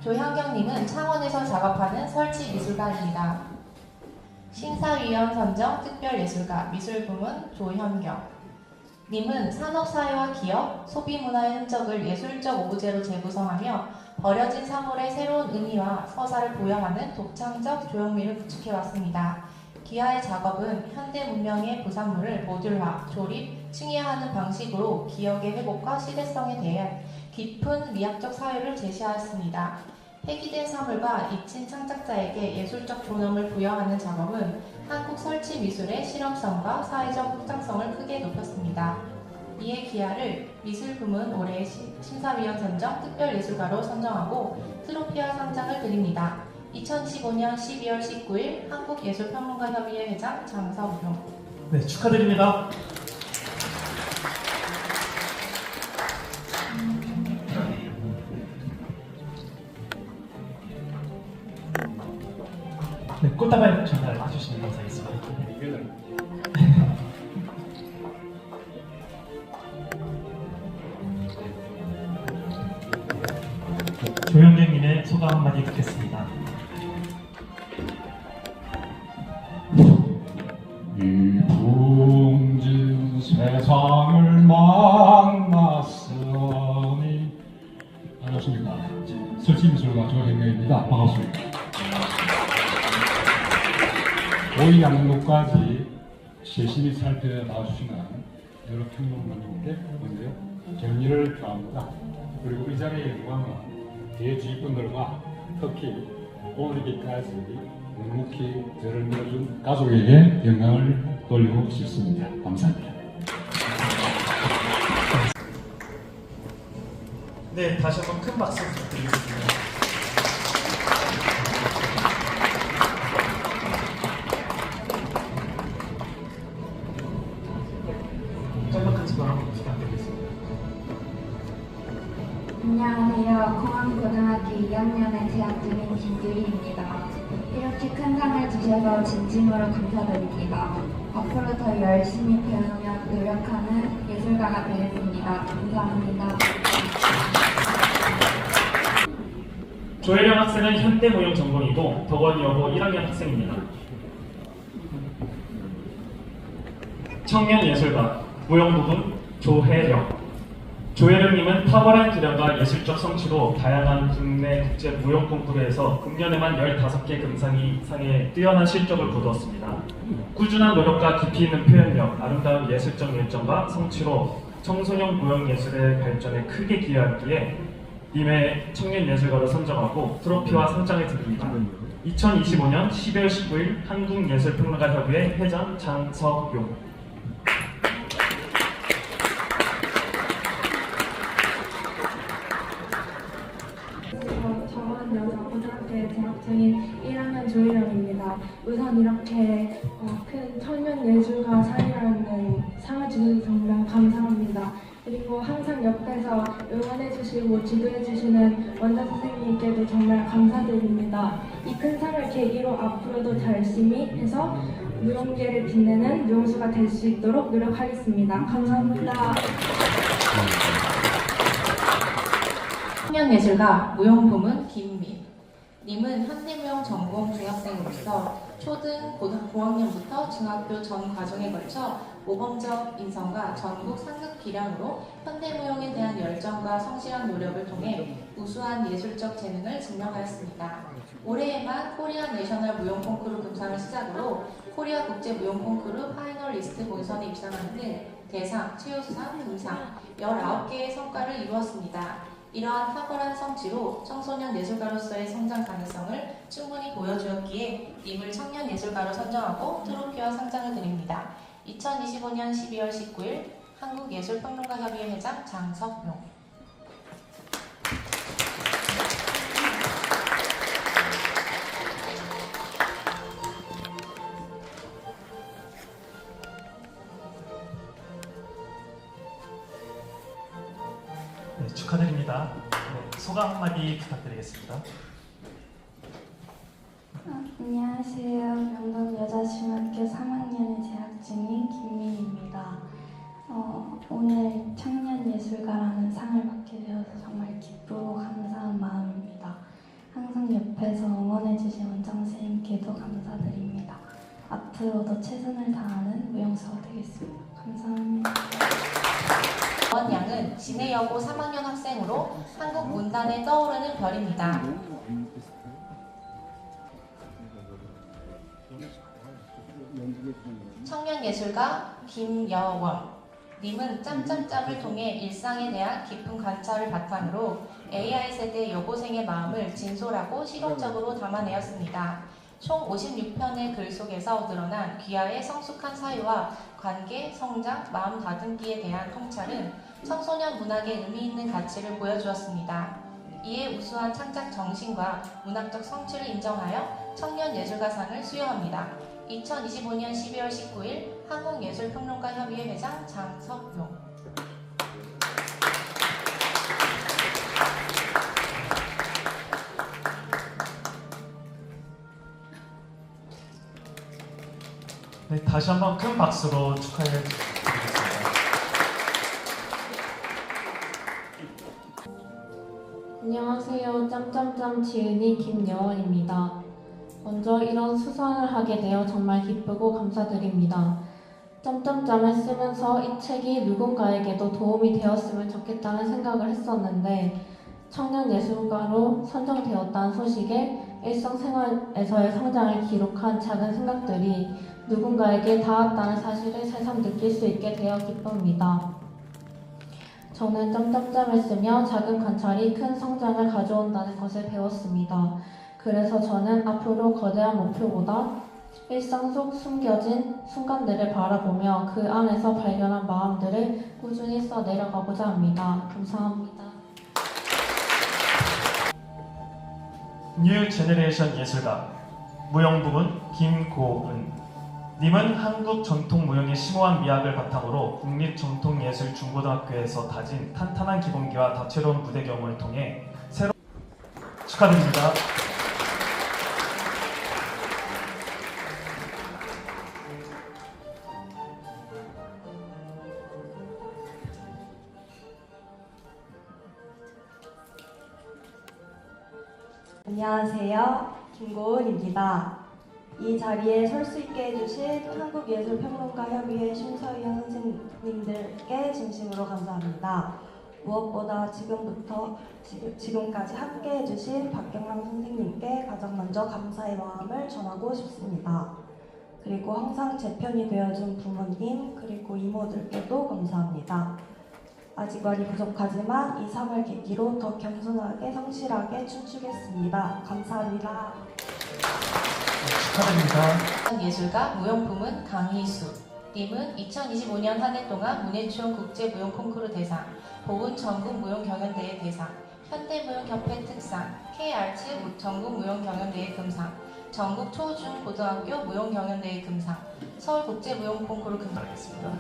조현경님은 창원에서 작업하는 설치미술가입니다. 심사위원 선정 특별예술가 미술부문 조현경 님은 산업사회와 기업, 소비문화의 흔적을 예술적 오브제로 재구성하며 버려진 사물의 새로운 의미와 서사를 부여하는 독창적 조형미를 구축해왔습니다. 기아의 작업은 현대 문명의 부산물을 모듈화, 조립, 층위화하는 방식으로 기억의 회복과 시대성에 대한 깊은 미학적 사유를 제시하였습니다. 폐기된 사물과 잊힌 창작자에게 예술적 존엄을 부여하는 작업은 한국 설치 미술의 실험성과 사회적 확장성을 크게 높였습니다. 이에 기아를 미술부문 올해 심사위원 선정 특별예술가로 선정하고 트로피와 상장을 드립니다. 2015년 12월 19일 한국예술평론가협의회 회장 장석용. 네, 축하드립니다. 네, 꽃다발 전달해 주시면 감사하겠습니다. 조현경님의 소감 한마디 듣겠습니다. 이 붕진 세상을 만났으니 반갑습니다. 설치미술가 조현경입니다. 반갑습니다. 오이 양록까지 세심히 살펴봐주시는 여러 평론가님께 먼저 격려를 표합니다. 그리고 이 자리의 영광은 대주위분들과 특히 오늘기까지 묵묵히 저를 밀어준 가족에게 영광을 돌리고 싶습니다. 감사합니다. 네, 다시 한번 큰 박수 부탁드리겠습니다. 짤막한 소감 부탁드리겠습니다. 안녕하세요. 공항고등학교 2학년에 재학 중인 김규리입니다. 이렇게 큰 상을 주셔서 진심으로 감사드립니다. 앞으로 더 열심히 배우며 노력하는 예술가가 되겠습니다. 감사합니다. 조혜령 학생은 현대무용 전공이고 덕원여고 1학년 학생입니다. 청년예술가 무용부분 조혜령. 조혜령님은 탁월한 기량과 예술적 성취로 다양한 국내 국제 무용 콩쿠르에서 금년에만 15개 금상에 뛰어난 실적을 거두었습니다. 꾸준한 노력과 깊이 있는 표현력, 아름다운 예술적 열정과 성취로 청소년 무용 예술의 발전에 크게 기여하기에 님의 청년예술가로 선정하고 트로피와 상장을 드립니다. 2025년 12월 19일 한국예술평론가협의회 회장 장석용. 고등학교에 재학 중인 1학년 조혜령입니다. 우선 이렇게 큰 청년 예술가 상이라는 상을 주셔서 정말 감사합니다. 그리고 항상 옆에서 응원해주시고 지도해주시는 원장 선생님께도 정말 감사드립니다. 이 큰 상을 계기로 앞으로도 더 열심히 해서 무용계를 빛내는 무용수가 될 수 있도록 노력하겠습니다. 감사합니다. 청년예술가 무용부문 김민 님은 현대무용 전공 중학생으로서 초등 고학년부터 중학교 전 과정에 걸쳐 모범적 인성과 전국 상급 기량으로 현대무용에 대한 열정과 성실한 노력을 통해 우수한 예술적 재능을 증명하였습니다. 올해에만 코리아 내셔널 무용 콩쿠르 금상을 시작으로 코리아 국제 무용 콩쿠르 파이널리스트 본선에 입상하는 등 대상, 최우수상, 금상 19개의 성과를 이루었습니다. 이러한 탁월한 성취로 청소년 예술가로서의 성장 가능성을 충분히 보여주었기에 님을 청년 예술가로 선정하고 트로피와 상장을 드립니다. 2025년 12월 19일 한국예술평론가협의회 회장 장석용. 네, 축하드립니다. 네, 소감 한마디 부탁드리겠습니다. 안녕하세요. 명동여자중학교 3학년에 재학 중인 김민입니다. 오늘 청년예술가라는 상을 받게 되어서 정말 기쁘고 감사한 마음입니다. 항상 옆에서 응원해주신 원장 선생님께도 감사드립니다. 앞으로도 최선을 다하는 무용수가 되겠습니다. 감사합니다. 원양은 진해여고 3학년 학생으로 한국 문단에 떠오르는 별입니다. 청년예술가 김여원 님은 짬짬짬을 통해 일상에 대한 깊은 관찰을 바탕으로 AI 세대 여고생의 마음을 진솔하고 실용적으로 담아내었습니다. 총 56편의 글 속에서 드러난 귀하의 성숙한 사유와 관계, 성장, 마음 다듬기에 대한 통찰은 청소년 문학의 의미 있는 가치를 보여주었습니다. 이에 우수한 창작 정신과 문학적 성취를 인정하여 청년예술가상을 수여합니다. 2025년 12월 19일 한국예술평론가협의회 회장 장석용. 네, 다시 한번 큰 박수로 축하해 드리겠습니다. 안녕하세요. 짬짬짬 지은이 김여원입니다. 먼저 이런 수상을 하게 되어 정말 기쁘고 감사드립니다. 짬짬짬을 쓰면서 이 책이 누군가에게도 도움이 되었으면 좋겠다는 생각을 했었는데 청년 예술가로 선정되었다는 소식에 일상생활에서의 성장을 기록한 작은 생각들이 누군가에게 닿았다는 사실을 새삼 느낄 수 있게 되어 기쁩니다. 저는 짬짬짬을 쓰며 작은 관찰이 큰 성장을 가져온다는 것을 배웠습니다. 그래서 저는 앞으로 거대한 목표보다 일상 속 숨겨진 순간들을 바라보며 그 안에서 발견한 마음들을 꾸준히 써내려가고자 합니다. 감사합니다. 뉴 제너레이션 예술가 무용부문 김고은 님은 한국 전통 무용의 심오한 미학을 바탕으로 국립전통예술중고등학교에서 다진 탄탄한 기본기와 다채로운 무대 경험을 통해 새로운 축하드립니다. 안녕하세요. 김고은입니다. 이 자리에 설 수 있게 해주신 한국예술평론가협의회 심사위원 선생님들께 진심으로 감사합니다. 무엇보다 지금까지 함께 해주신 박경남 선생님께 가장 먼저 감사의 마음을 전하고 싶습니다. 그리고 항상 제 편이 되어준 부모님 그리고 이모들께도 감사합니다. 아직 많이 부족하지만 이 상을 계기로 더 겸손하게 성실하게 춤추겠습니다. 감사합니다. 축하드립니다. 예술가 무용부문 강희수 님은 2025년 한 해 동안 문예추원 국제무용 콩쿠르 대상, 보은 전국무용경연대회 대상, 현대무용협회 특상, K아츠 전국무용경연대회 금상, 전국 초중고등학교 무용경연대회 금상, 서울국제무용콩쿠르 금상 받았습니다.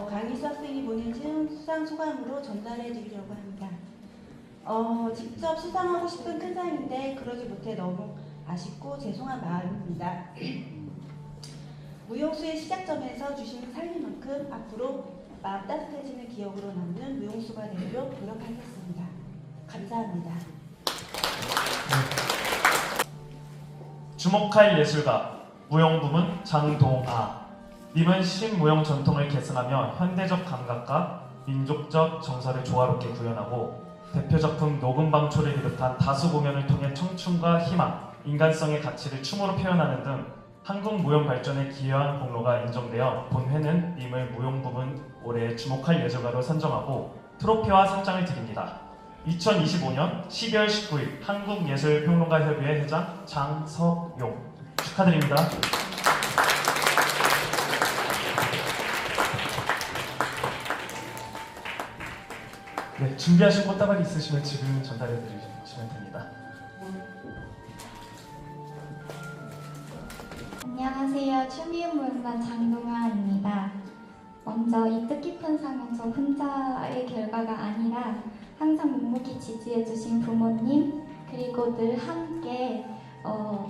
강희수 학생이 보내준 수상 소감으로 전달해 드리려고 합니다. 직접 수상하고 싶은 큰 상인데 그러지 못해 너무 아쉽고 죄송한 마음입니다. 무용수의 시작점에서 주시는 살림만큼 앞으로 마음 따뜻해지는 기억으로 남는 무용수가 되도록 노력하겠습니다. 감사합니다. 주목할 예술가 무용부문 장동아 님은 신무용 전통을 계승하며 현대적 감각과 민족적 정서를 조화롭게 구현하고 대표작품 녹음방초를 비롯한 다수 공연을 통해 청춘과 희망, 인간성의 가치를 춤으로 표현하는 등 한국 무용 발전에 기여한 공로가 인정되어 본회는 님을 무용부문 올해의 주목할 예술가로 선정하고 트로피와 상장을 드립니다. 2025년 12월 19일 한국예술평론가협의회 회장 장석용 축하드립니다. 네, 준비하신 꽃다발 있으시면 지금 전달해 드리시면 됩니다. 안녕하세요. 추미애무용단 장동아입니다. 먼저 이 뜻깊은 상은 저 혼자의 결과가 아니라 항상 묵묵히 지지해주신 부모님 그리고 늘 함께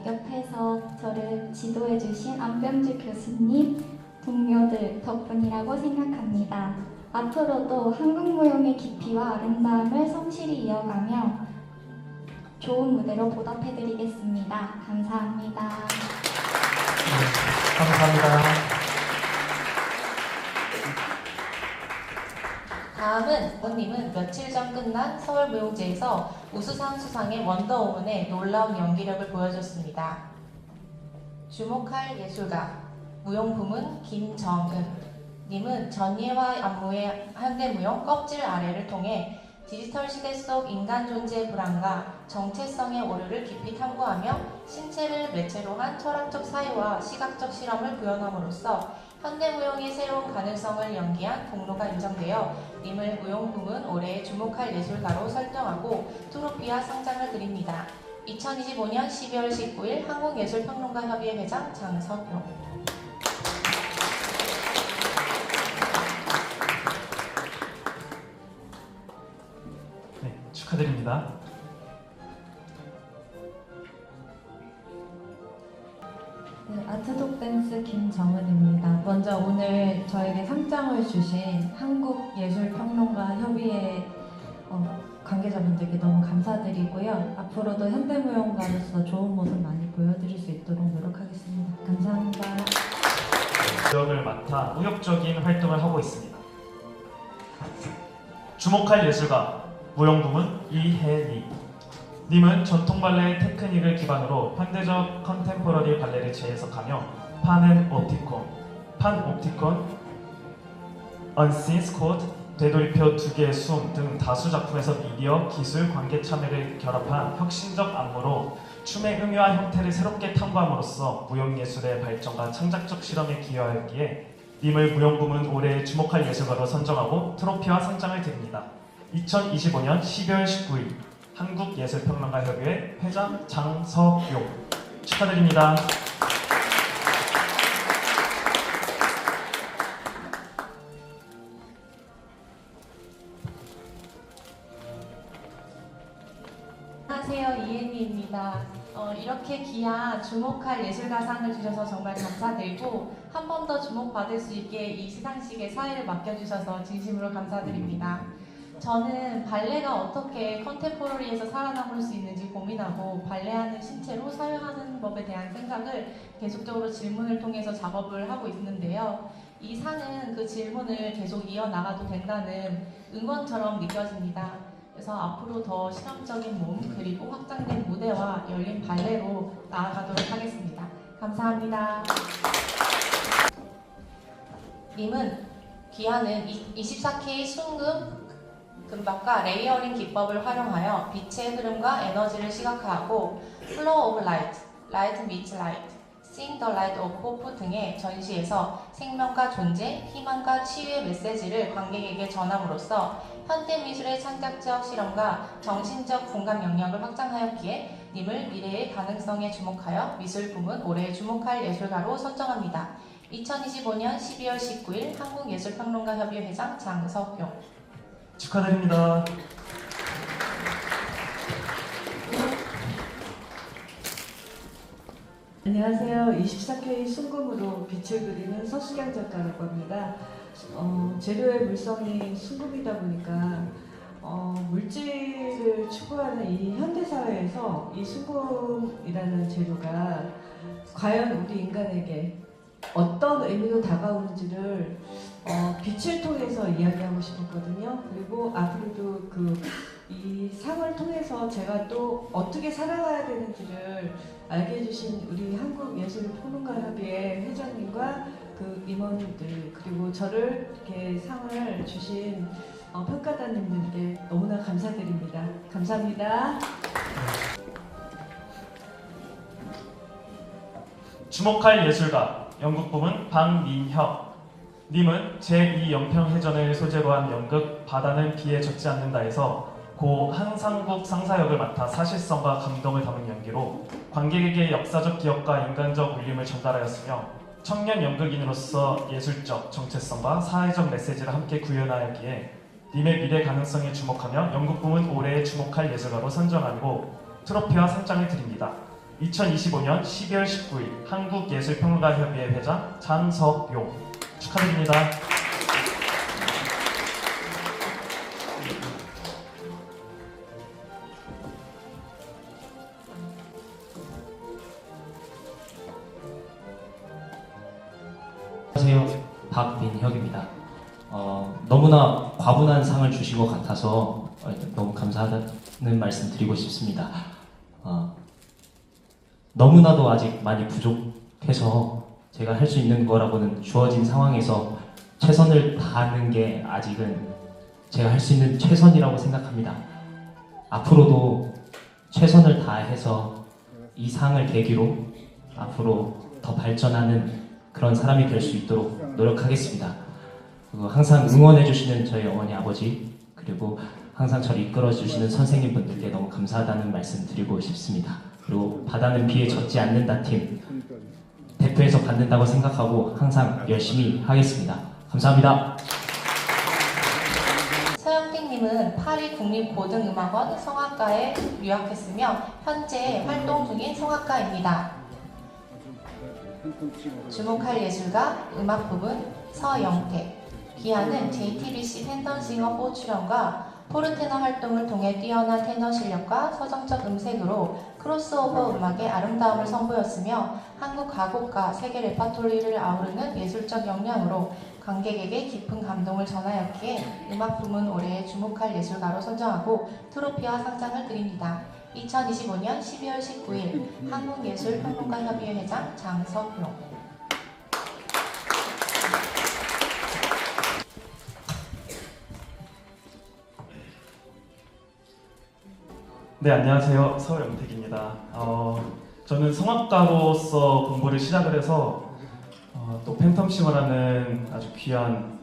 옆에서 저를 지도해주신 안병주 교수님 동료들 덕분이라고 생각합니다. 앞으로도 한국 무용의 깊이와 아름다움을 성실히 이어가며 좋은 무대로 보답해드리겠습니다. 감사합니다. 감사합니다. 다음은 원님은 며칠 전 끝난 서울무용제에서 우수상 수상의 원더우먼의 놀라운 연기력을 보여줬습니다. 주목할 예술가 무용부문 김정은 님은 전예와 안무의 현대무용 껍질 아래를 통해 디지털 시대 속 인간 존재의 불안과 정체성의 오류를 깊이 탐구하며 신체를 매체로 한 철학적 사유와 시각적 실험을 구현함으로써 현대무용의 새로운 가능성을 연기한 공로가 인정되어 님을 무용부문 올해의 주목할 예술가로 설정하고 트로피와 상장을 드립니다. 2025년 12월 19일 한국예술평론가협의회 회장 장석용. 네, 축하드립니다. 네, 아트독 댄스 김정은입니다. 먼저 오늘 저에게 상장을 주신 한국예술평론가협의회 관계자분들께 너무 감사드리고요. 앞으로도 현대무용가로서 좋은 모습 많이 보여드릴 수 있도록 노력하겠습니다. 감사합니다. 지역을 맡아 무역적인 활동을 하고 있습니다. 주목할 예술가 무용부문 이혜리 님은 전통 발레의 테크닉을 기반으로 현대적 컨템포러리 발레를 재해석하며 판옵티콘, 언신스 코드, 되돌이표 두 개의 숨 등 다수 작품에서 미디어, 기술, 관객 참여를 결합한 혁신적 안무로 춤의 의미와 형태를 새롭게 탐구함으로써 무용예술의 발전과 창작적 실험에 기여하였기에 님을 무용부문 올해의 주목할 예술가로 선정하고 트로피와 상장을 드립니다. 2025년 12월 19일 한국예술평론가협의회 회장 장석용 축하드립니다. 안녕하세요, 이혜미입니다. 이렇게 귀한 주목할 예술가상을 주셔서 정말 감사드리고 한 번 더 주목받을 수 있게 이 시상식에 사회를 맡겨주셔서 진심으로 감사드립니다. 저는 발레가 어떻게 컨템포러리에서 살아남을 수 있는지 고민하고 발레하는 신체로 사용하는 법에 대한 생각을 계속적으로 질문을 통해서 작업을 하고 있는데요. 이 상은 그 질문을 계속 이어나가도 된다는 응원처럼 느껴집니다. 그래서 앞으로 더 실험적인 몸 그리고 확장된 무대와 열린 발레로 나아가도록 하겠습니다. 감사합니다. 님은 귀하는 24K 순금 금박과 레이어링 기법을 활용하여 빛의 흐름과 에너지를 시각화하고 Flow of Light, Light meets Light, Sing the Light of Hope 등의 전시에서 생명과 존재, 희망과 치유의 메시지를 관객에게 전함으로써 현대미술의 창작적 실험과 정신적 공감 영역을 확장하였기에 님을 미래의 가능성에 주목하여 미술 부문 올해의 주목할 예술가로 선정합니다. 2025년 12월 19일 한국예술평론가협의회 회장 장석용 축하드립니다. 안녕하세요. 24K 순금으로 빛을 그리는 서수경 작가라고 합니다. 재료의 물성이 순금이다 보니까 물질을 추구하는 이 현대사회에서 이 순금이라는 재료가 과연 우리 인간에게 어떤 의미로 다가오는지를 빛을 통해서 이야기하고 싶었거든요. 그리고 앞으로도 이 상을 통해서 제가 또 어떻게 살아가야 되는지를 알게 해주신 우리 한국예술평론가협의회 회장님과 그 임원님들 그리고 저를 이렇게 상을 주신 평가단님들께 너무나 감사드립니다. 감사합니다. 주목할 예술가 연극 부문 박민혁 님은 제2연평해전을 소재로 한 연극 바다는 비에 젖지 않는다에서 고 한상국 상사역을 맡아 사실성과 감동을 담은 연기로 관객에게 역사적 기억과 인간적 울림을 전달하였으며 청년 연극인으로서 예술적 정체성과 사회적 메시지를 함께 구현하였기에 님의 미래 가능성에 주목하며 연극 부문 올해의 주목할 예술가로 선정하고 트로피와 상장을 드립니다. 2025년 12월 19일 한국예술평론가협의회 회장 장석용 축하드립니다. 안녕하세요. 박민혁입니다. 너무나 과분한 상을 주신 것 같아서 너무 감사하다는 말씀 드리고 싶습니다. 너무나도 아직 많이 부족해서 제가 할 수 있는 거라고는 주어진 상황에서 최선을 다하는 게 아직은 제가 할 수 있는 최선이라고 생각합니다. 앞으로도 최선을 다해서 이 상을 계기로 앞으로 더 발전하는 그런 사람이 될 수 있도록 노력하겠습니다. 그리고 항상 응원해주시는 저희 어머니, 아버지, 그리고 항상 저를 이끌어주시는 선생님분들께 너무 감사하다는 말씀 드리고 싶습니다. 그리고 바다는 비에 젖지 않는다 팀 대표에서 받는다고 생각하고 항상 열심히 하겠습니다. 감사합니다. 서영택님은 파리 국립고등음악원 성악과에 유학했으며 현재 활동 중인 성악가입니다. 주목할 예술가 음악 부분 서영택. 기아는 JTBC 팬텀싱어 4 출연과 포르테너 활동을 통해 뛰어난 테너 실력과 서정적 음색으로 크로스오버 음악의 아름다움을 선보였으며 한국 가곡과 세계 레퍼토리를 아우르는 예술적 역량으로 관객에게 깊은 감동을 전하였기에 음악 부문 올해의 주목할 예술가로 선정하고 트로피와 상장을 드립니다. 2025년 12월 19일 한국예술평론가협의회 회장 장석용. 네, 안녕하세요. 서영택입니다. 저는 성악가로서 공부를 시작을 해서 또 팬텀싱어라는 아주 귀한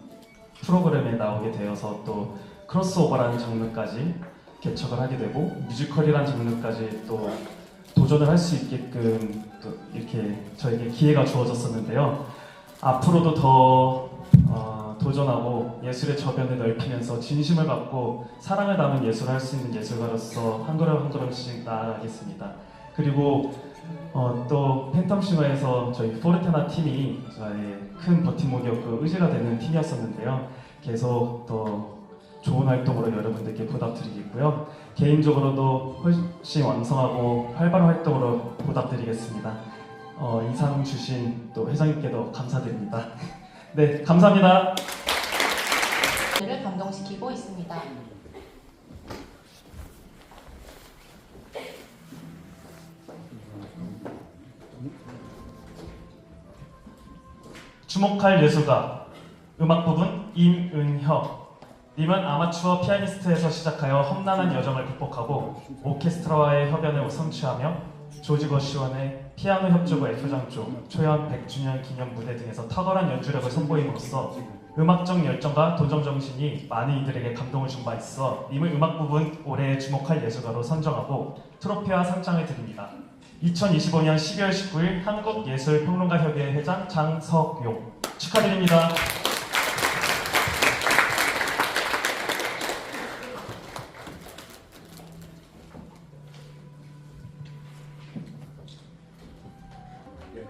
프로그램에 나오게 되어서 또 크로스오버라는 장르까지 개척을 하게 되고 뮤지컬이라는 장르까지 또 도전을 할 수 있게끔 또 이렇게 저에게 기회가 주어졌었는데요. 앞으로도 더 도전하고 예술의 저변을 넓히면서 진심을 갖고 사랑을 담은 예술을 할 수 있는 예술가로서 한 걸음 한 걸음씩 나아가겠습니다. 그리고 또 팬텀싱어에서 저희 포르테나 팀이 저의 큰 버팀목이었고 의지가 되는 팀이었었는데요. 계속 더 좋은 활동으로 여러분들께 보답드리겠고요. 개인적으로도 훨씬 왕성하고 활발한 활동으로 보답드리겠습니다. 이상 주신 또 회장님께도 감사드립니다. 네, 감사합니다. 를 감동시키고 있습니다. 주목할 예술가 음악 부분 임은혁 님은 아마추어 피아니스트에서 시작하여 험난한 여정을 극복하고 오케스트라와의 협연을 성취하며 조지 거시원의 피아노 협주부 F장조, 초연 100주년 기념 무대 등에서 탁월한 연주력을 선보임으로써 음악적 열정과 도전 정신이 많은 이들에게 감동을 준 바 있어 님을 음악 부분 올해의 주목할 예술가로 선정하고 트로피와 상장을 드립니다. 2025년 12월 19일 한국예술평론가협의회 회장 장석용 축하드립니다.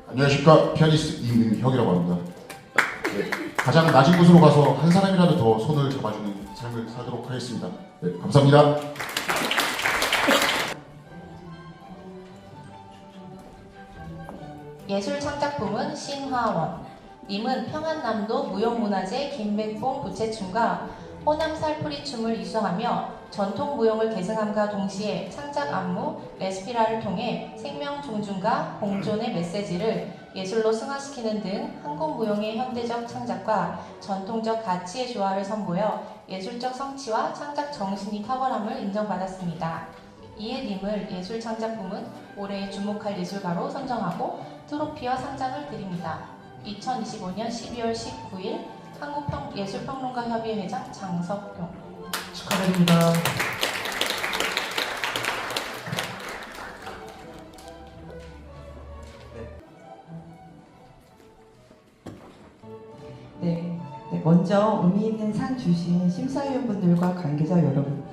안녕하십니까. 피아니스트 임은혁이라고 합니다. 네, 가장 낮은 곳으로 가서 한 사람이라도 더 손을 잡아주는 삶을 살도록 하겠습니다. 네, 감사합니다. 예술창작부문 신화원 님은 평안남도 무용문화재 김백봉 부채춤과 호남 살풀이춤을 이수하며 전통 무용을 계승함과 동시에 창작 안무 레스피라를 통해 생명 존중과 공존의 메시지를 예술로 승화시키는 등 한국 무용의 현대적 창작과 전통적 가치의 조화를 선보여 예술적 성취와 창작 정신이 탁월함을 인정받았습니다. 이에 님을 예술창작부문 올해의 주목할 예술가로 선정하고 트로피와 상장을 드립니다. 2025년 12월 19일 한국예술평론가협의회 회장 장석용 축하드립니다. 네, 먼저 의미 있는 상 주신 심사위원분들과 관계자 여러분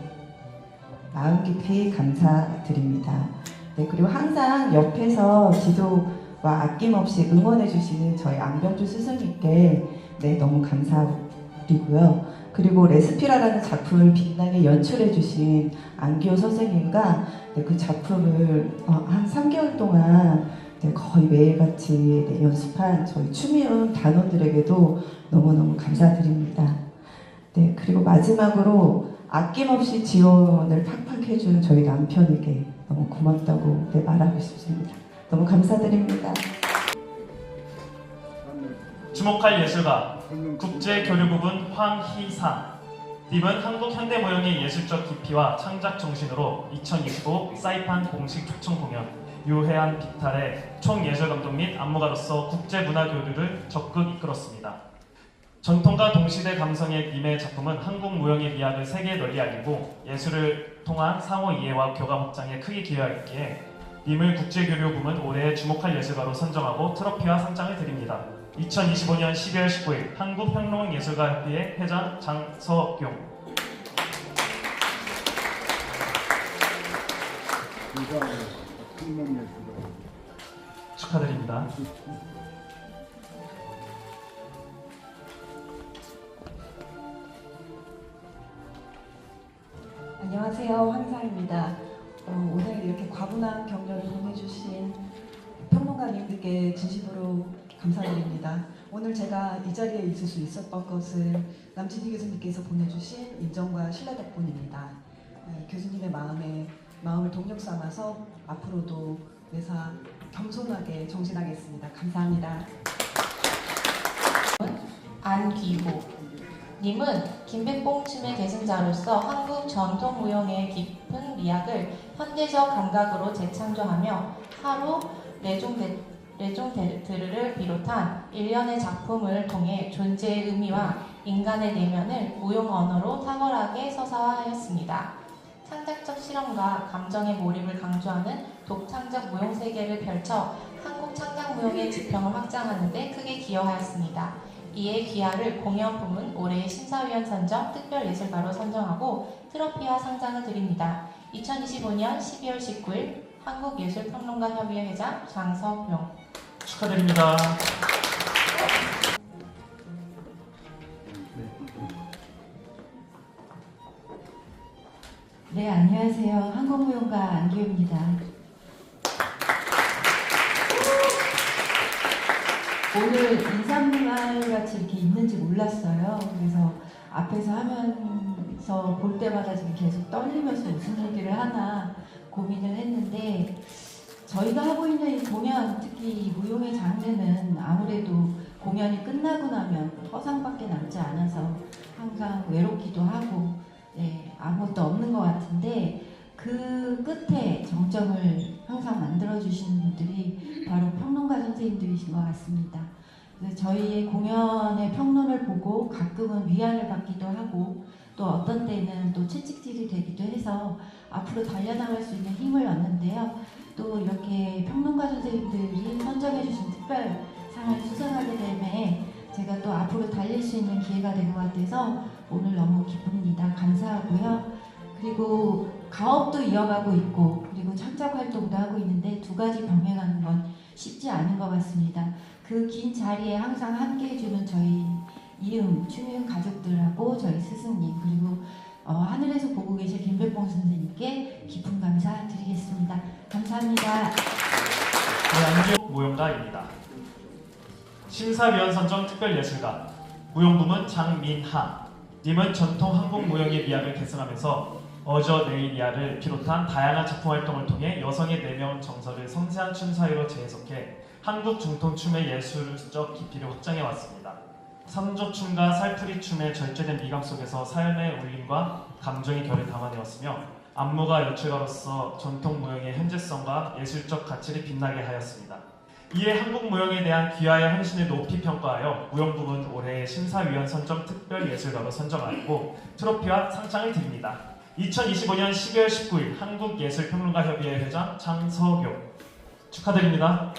마음 깊이 감사드립니다. 네, 그리고 항상 옆에서 지도와 아낌없이 응원해주시는 저희 안병주 스승님께 너무 감사드리고요. 그리고 레스피라라는 작품을 빛나게 연출해주신 안기호 선생님과 그 작품을 한 3개월 동안 거의 매일같이 연습한 저희 춤이온 단원들에게도 너무너무 감사드립니다. 네, 그리고 마지막으로 아낌없이 지원을 팍팍 해준 저희 남편에게 너무 고맙다고 말하고 싶습니다. 너무 감사드립니다. 주목할 예술가 국제교류부분 황희상. 님은 한국 현대무용의 예술적 깊이와 창작 정신으로 2025 사이판 공식 초청 공연 유해한 비탈의 총예술감독 및 안무가로서 국제문화교류를 적극 이끌었습니다. 전통과 동시대 감성의 님의 작품은 한국 무용의 미학을 세계에 널리 알리고 예술을 통한 상호 이해와 교감 확장에 크게 기여하였기에 님을 국제교류부문 올해의 주목할 예술가로 선정하고 트로피와 상장을 드립니다. 2025년 12월 19일 한국평론예술가협의회 회장 장서용. 축하드립니다. 안녕하세요, 황사입니다. 오늘 이렇게 과분한 격려를 보내주신 평론가님들께 진심으로 감사드립니다. 오늘 제가 이 자리에 있을 수 있었던 것은 남진희 교수님께서 보내주신 인정과 신뢰 덕분입니다. 교수님의 마음을 동력 삼아서 앞으로도 매사 겸손하게 정진하겠습니다. 감사합니다. 안귀호 님은 김백봉 춤의 계승자로서 한국 전통 무용의 깊은 미학을 현대적 감각으로 재창조하며 하루 레종드를 비롯한 일련의 작품을 통해 존재의 의미와 인간의 내면을 무용 언어로 탁월하게 서사하였습니다. 창작적 실험과 감정의 몰입을 강조하는 독창적 무용 세계를 펼쳐 한국 창작 무용의 지평을 확장하는 데 크게 기여하였습니다. 이에 귀하를 공연 부문 올해의 심사위원 선정 특별예술가로 선정하고 트로피와 상장을 드립니다. 2025년 12월 19일 한국예술평론가협의회 회장 장서용. 축하드립니다. 네, 안녕하세요. 한국무용가 안기호입니다. 오늘 인사말 같이 이렇게 있는지 몰랐어요. 그래서 앞에서 하면서 볼 때마다 지금 계속 떨리면서 무슨 얘기를 하나 고민을 했는데, 저희가 하고 있는 이 공연, 특히 이 무용의 장르는 아무래도 공연이 끝나고 나면 허상밖에 남지 않아서 항상 외롭기도 하고 아무것도 없는 것 같은데, 그 끝에 정점을 항상 만들어주시는 분들이 바로 평론가 선생님들이신 것 같습니다. 그래서 저희의 공연의 평론을 보고 가끔은 위안을 받기도 하고 또 어떤 때는 또 채찍질이 되기도 해서 앞으로 달려나갈 수 있는 힘을 얻는데요. 또 이렇게 평론가 선생님들이 선정해주신 특별상을 수상하게 되면 제가 또 앞으로 달릴 수 있는 기회가 된 것 같아서 오늘 너무 기쁩니다. 감사하고요. 그리고 가업도 이어가고 있고 그리고 창작 활동도 하고 있는데 두 가지 병행하는 건 쉽지 않은 것 같습니다. 그 긴 자리에 항상 함께 해주는 저희 추미음 가족들하고 저희 스승님 그리고 하늘에서 보고 계실 김백봉 선생님께 깊은 감사 드리겠습니다. 감사합니다. 네, 안기호 무용가입니다. 심사위원 선정 특별예술가 무용부문 장민하 님은 전통 한국 무용의 미학을 계승하면서 어저네이리아를 비롯한 다양한 작품 활동을 통해 여성의 내면 정서를 섬세한 춤 사이로 재해석해 한국 정통춤의 예술적 깊이를 확장해 왔습니다. 삼조춤과 살풀이 춤의 절제된 미감 속에서 삶의 울림과 감정의 결을 담아내었으며 안무가 연출가로서 전통 무용의 현재성과 예술적 가치를 빛나게 하였습니다. 이에 한국 무용에 대한 귀하의 헌신을 높이 평가하여 무용부문 올해의 심사위원 선정 특별예술가로 선정하였고 트로피와 상장을 드립니다. 2025년 12월 19일 한국예술평론가협의회 회장 장서교. 축하드립니다.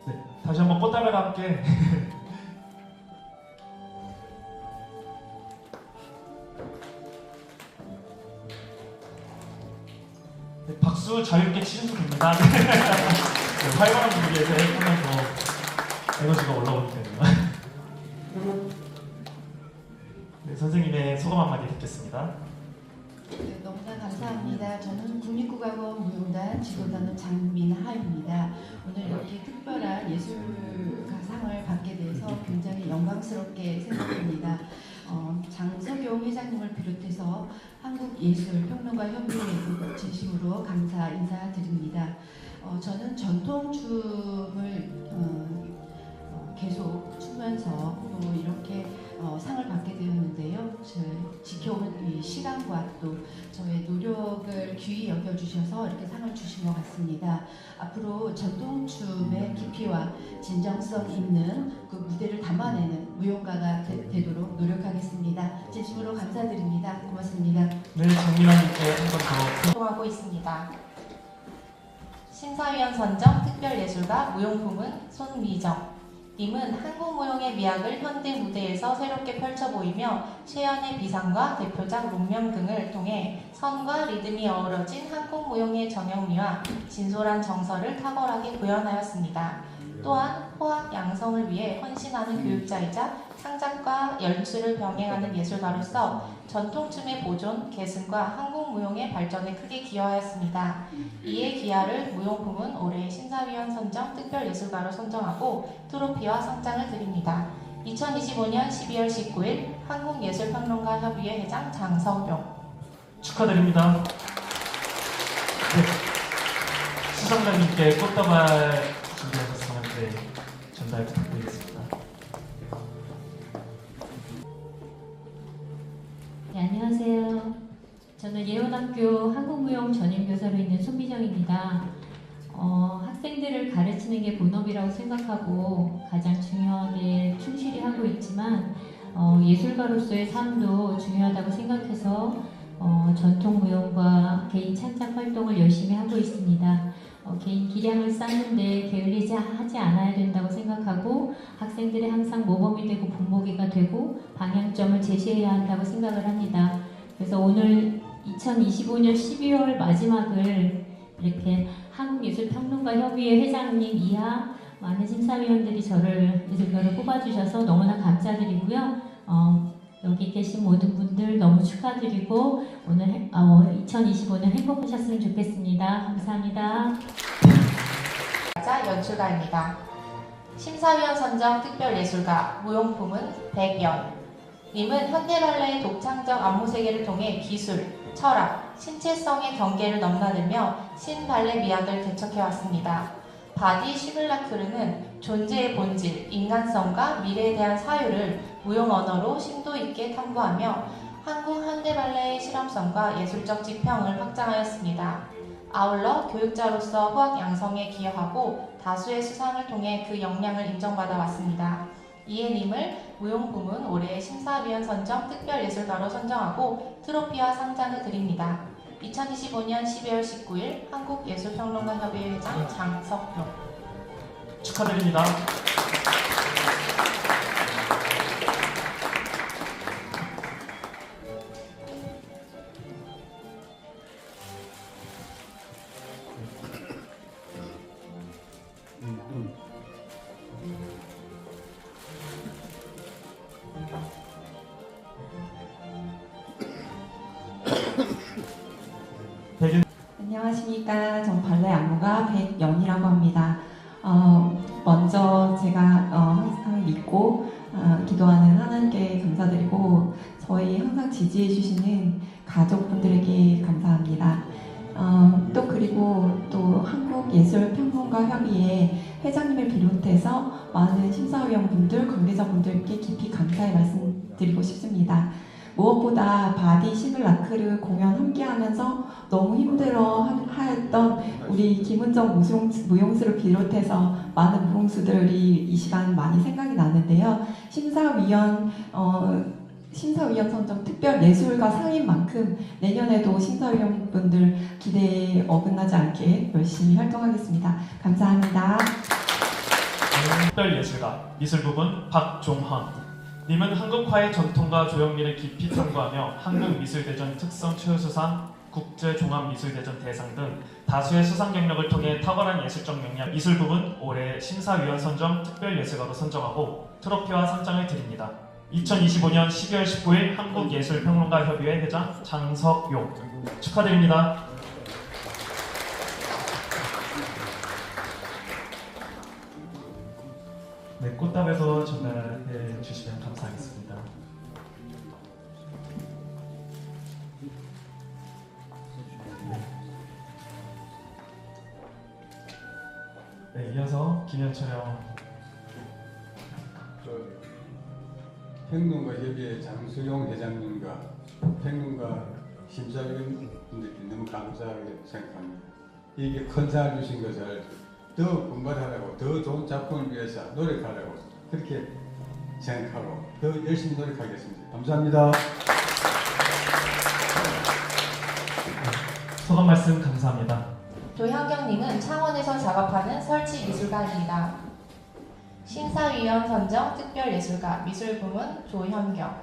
네, 다시 한번 꽃다발과 함께 네, 박수 자유롭게 치셔도 됩니다. 네, 활발한 분위기에서 한번 더 에너지가 올라오게 됩니다. 선생님의 소감 한마디 듣겠습니다. 네, 너무나 감사합니다. 저는 국립국악원 무용단 지도단원 장민하입니다. 오늘 이렇게 특별한 예술가상을 받게 돼서 굉장히 영광스럽게 생각합니다. 장석용 회장님을 비롯해서 한국예술평론가협의회에도 진심으로 감사 인사드립니다. 저는 전통춤을 계속 추면서 또 이렇게 상을 받게 되었는데요. 지켜온 이 시간과 또 저의 노력을 귀히 여겨주셔서 이렇게 상을 주신 것 같습니다. 앞으로 전통춤의 깊이와 진정성 있는 그 무대를 담아내는 무용가가 되도록 노력하겠습니다. 진심으로 감사드립니다. 고맙습니다. 네, 장민아님께 한 번 더. 활동하고 있습니다. 심사위원 선정 특별예술가 무용부문 손미정 님은 한국 무용의 미학을 현대 무대에서 새롭게 펼쳐 보이며 최연의 비상과 대표작 롱명 등을 통해 선과 리듬이 어우러진 한국 무용의 정형미와 진솔한 정서를 탁월하게 구현하였습니다. 또한 호학 양성을 위해 헌신하는 교육자이자 창작과 연출을 병행하는 예술가로서 전통춤의 보존, 계승과 한국 무용의 발전에 크게 기여하였습니다. 이에 기아를 무용부문 올해 심사위원 선정 특별예술가로 선정하고 트로피와 상장을 드립니다. 2025년 12월 19일 한국예술평론가협의회 회장 장석용. 축하드립니다. 네. 수상자님께 꽃다발 준비하셨으면 전달 부탁드리겠습니다. 네, 안녕하세요. 저는 예원학교 한국무용 전임교사로 있는 손미정입니다. 학생들을 가르치는 게 본업이라고 생각하고 가장 중요하게 충실히 하고 있지만 예술가로서의 삶도 중요하다고 생각해서 전통무용과 개인 창작 활동을 열심히 하고 있습니다. 개인 기량을 쌓는데 게을리지 하지 않아야 된다고 생각하고 학생들이 항상 모범이 되고 본보기가 되고 방향점을 제시해야 한다고 생각을 합니다. 그래서 오늘 2025년 12월 마지막을 이렇게 한국예술평론가협의회 회장님 이하 많은 심사위원들이 저를 예술가로 뽑아주셔서 너무나 감사드리고요. 여기 계신 모든 분들 너무 축하드리고 오늘 2025년 행복하셨으면 좋겠습니다. 감사합니다. 연출가입니다. 심사위원 선정 특별예술가 무용부문 백연 님은 현대발레의 독창적 안무세계를 통해 기술, 철학, 신체성의 경계를 넘나들며 신발레 미학을 개척해왔습니다. 바디 시뮬라크르는 존재의 본질, 인간성과 미래에 대한 사유를 무용 언어로 심도 있게 탐구하며 한국 현대발레의 실험성과 예술적 지평을 확장하였습니다. 아울러 교육자로서 호학 양성에 기여하고 다수의 수상을 통해 그 역량을 인정받아 왔습니다. 이에 님을 무용부문 올해 심사위원 선정 특별예술가로 선정하고 트로피와 상장을 드립니다. 2025년 12월 19일 한국예술평론가협의회 회장 장석용. 축하드립니다. 안녕하십니까. 전 발레 안무가 백연이라고 합니다. 먼저 제가 항상 믿고 기도하는 하나님께 감사드리고 저희 항상 지지해 주시는 가족분들에게 감사합니다. 또 그리고 또 한국예술평론가협의회 회장님을 비롯해서 많은 심사위원분들, 관계자분들께 깊이 감사의 말씀드리고 싶습니다. 무엇보다 바디 시뮬라크르 공연 함께하면서 너무 힘들어 하였던 우리 김은정 무용수를 비롯해서 많은 무용수들이 이 시간 많이 생각이 나는데요. 심사위원 선정 특별 예술가 상인 만큼 내년에도 심사위원분들 기대에 어긋나지 않게 열심히 활동하겠습니다. 감사합니다. 특별 예술가 미술부문 박종헌 님은 한국화의 전통과 조형미를 깊이 탐구하며 한국미술대전 특성 최우수상, 국제종합미술대전 대상 등 다수의 수상 경력을 통해 탁월한 예술적 역량 미술부문 올해 심사위원 선정 특별예술가로 선정하고 트로피와 상장을 드립니다. 2025년 12월 19일 한국예술평론가협의회 회장 장석용 축하드립니다. 네, 꽃다발도 전달해 주시면 감사하겠습니다. 네, 이어서 김현철형 평론가협의회 장수용 회장님과 평론가 심사위원분들께 너무 감사하게 생각합니다. 이게 큰 상을 주신 것을 더 분발하라고, 더 좋은 작품을 위해서 노력하라고 그렇게 생각하고 더 열심히 노력하겠습니다. 감사합니다. 소감 말씀 감사합니다. 조현경님은 창원에서 작업하는 설치미술가입니다. 심사위원 선정 특별예술가 미술부문 조현경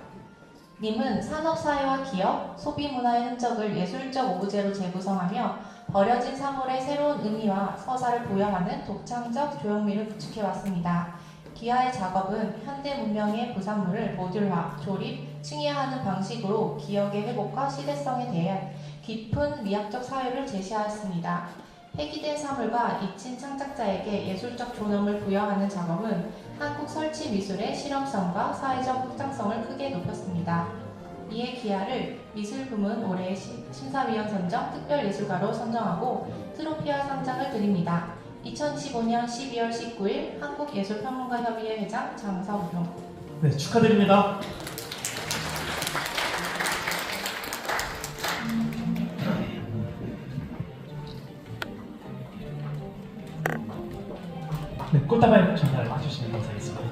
님은 산업사회와 기업, 소비문화의 흔적을 예술적 오브제로 재구성하며 버려진 사물의 새로운 의미와 서사를 부여하는 독창적 조형미를 구축해왔습니다. 기아의 작업은 현대 문명의 부산물을 모듈화, 조립, 층위화하는 방식으로 기억의 회복과 시대성에 대한 깊은 미학적 사유를 제시하였습니다. 폐기된 사물과 잊힌 창작자에게 예술적 존엄을 부여하는 작업은 한국 설치 미술의 실험성과 사회적 확장성을 크게 높였습니다. 이에 기아를 미술부문 올해의 심사위원 선정 특별예술가로 선정하고 트로피와 상장을 드립니다. 2015년 12월 19일 한국예술평론가협의회 회장 장석용. 네, 축하드립니다. 네, 꽃다발 전달해 주시면 감사하겠습니다.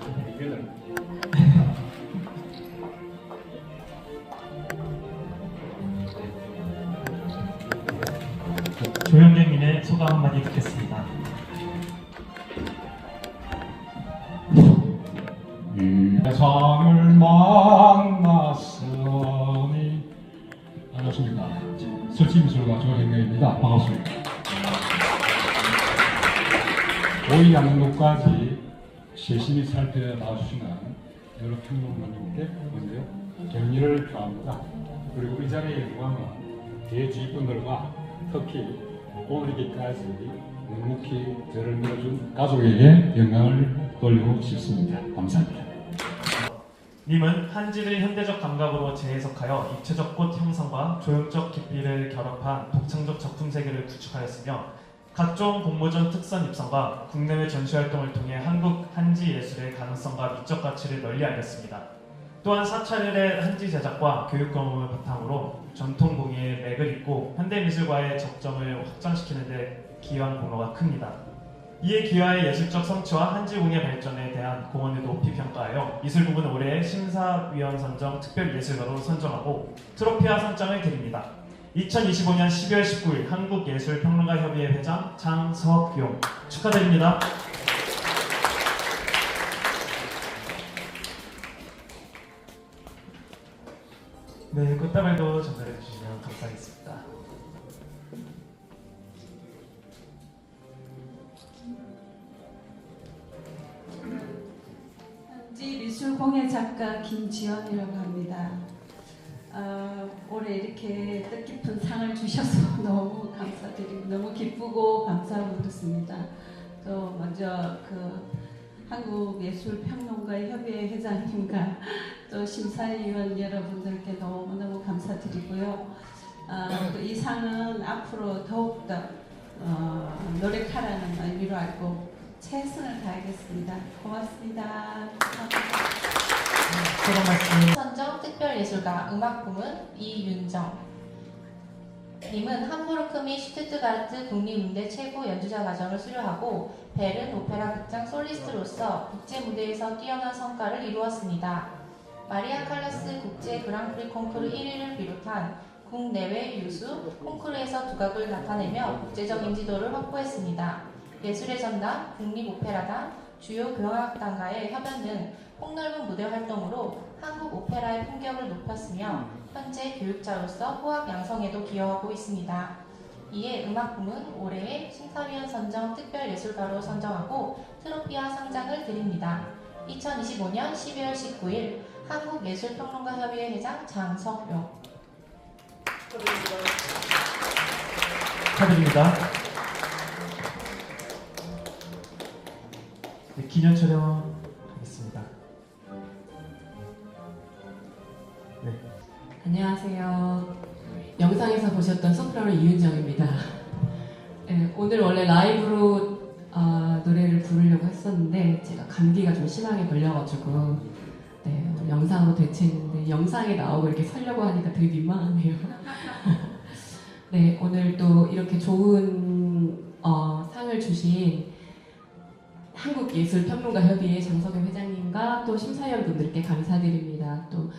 조현경님의 소감 한마디 듣겠습니다. 이 세상을 만났으니 반갑습니다. 설치미술가 조현경입니다. 반갑습니다. 오이 양로까지 세심히 살펴봐주시는 여러 평론가님께 먼저 격려를 표합니다. 그리고 이 자리의 영광은 대주위분들과 특히 오늘기까지 묵묵히 저를 밀어준 가족에게 영광을 돌리고 싶습니다. 감사합니다. 님은 한지를 현대적 감각으로 재해석하여 입체적 꽃 형성과 조형적 깊이를 결합한 독창적 작품 세계를 구축하였으며 각종 공모전 특선 입성과 국내외 전시활동을 통해 한국 한지 예술의 가능성과 미적 가치를 널리 알렸습니다. 또한 사찰의 한지 제작과 교육 경험을 바탕으로 전통 공예의 맥을 잇고 현대미술과의 접점을 확장시키는 데 기여한 공로가 큽니다. 이에 기아의 예술적 성취와 한지 공예 발전에 대한 공헌을 높이 평가하여 미술부문 올해의 심사위원 선정 특별예술가로 선정하고 트로피와 상장을 드립니다. 2025년 12월 19일 한국예술평론가협의회 회장 장석용 축하드립니다. 네, 꽃다발도 전달해 주시면 감사하겠습니다. 한지 미술공예 작가 김지연이라고 합니다. 올해 이렇게 뜻깊은 상을 주셔서 너무 감사드리고 너무 기쁘고 감사하고 그렇습니다. 또 먼저 한국예술평론가협의회 회장님과 또 심사위원 여러분들께 너무너무 감사드리고요. 또 이 상은 앞으로 더욱더 노력하라는 의미로 알고 최선을 다하겠습니다. 고맙습니다. 선정 특별예술가 음악부문 이윤정 님은 함부르크 및 슈투트가르트 국립음대 최고 연주자 과정을 수료하고 베른 오페라 극장 솔리스트로서 국제 무대에서 뛰어난 성과를 이루었습니다. 마리아 칼라스 국제 그랑프리 콩쿠르 1위를 비롯한 국내외 유수 콩쿠르에서 두각을 나타내며 국제적 인지도를 확보했습니다. 예술의 전당, 국립오페라단, 주요 교향악단과의 협연 등 폭넓은 무대 활동으로 한국 오페라의 품격을 높였으며 현재 교육자로서 호학 양성에도 기여하고 있습니다. 이에 음악부문 올해의 심사위원 선정 특별예술가로 선정하고 트로피와 상장을 드립니다. 2025년 12월 19일 한국예술평론가협의회 회장 장석용. 축하드립니다. 네, 기념 촬영 하겠습니다. 네. 안녕하세요. 영상에서 보셨던 소프라노 이윤정입니다. 네, 오늘 원래 라이브로 노래를 부르려고 했었는데 제가 감기가 좀 심하게 걸려가지고 네, 영상으로 대체했는데 영상에 나오고 이렇게 서려고 하니까 되게 민망하네요. 네, 오늘 또 이렇게 좋은 상을 주신 한국예술평론가협의회 장석영 회장님과 또 심사위원분들께 감사드립니다. 또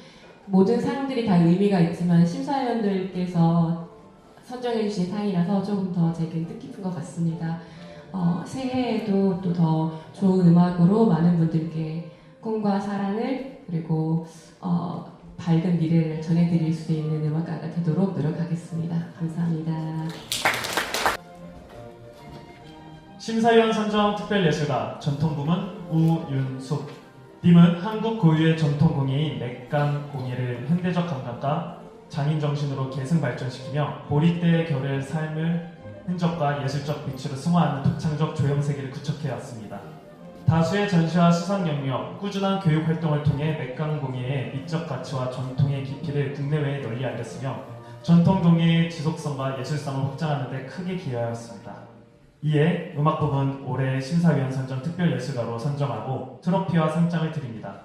모든 상들이 다 의미가 있지만 심사위원들께서 선정해 주신 상이라서 조금 더 제게 뜻깊은 것 같습니다. 새해에도 또 더 좋은 음악으로 많은 분들께 꿈과 사랑을 그리고 밝은 미래를 전해드릴 수 있는 음악가가 되도록 노력하겠습니다. 감사합니다. 심사위원 선정 특별예술가 전통부문 우윤숙 님은 한국 고유의 전통공예인 맥강공예를 현대적 감각과 장인정신으로 계승 발전시키며 보리떼의 결의 삶을 흔적과 예술적 빛으로 승화하는 독창적 조형세계를 구축해왔습니다. 다수의 전시와 수상 영역, 꾸준한 교육 활동을 통해 맥강공예의 미적 가치와 전통의 깊이를 국내외에 널리 알렸으며 전통공예의 지속성과 예술성을 확장하는 데 크게 기여하였습니다. 이에 음악 부분 올해 심사위원 선정 특별예술가로 선정하고 트로피와 상장을 드립니다.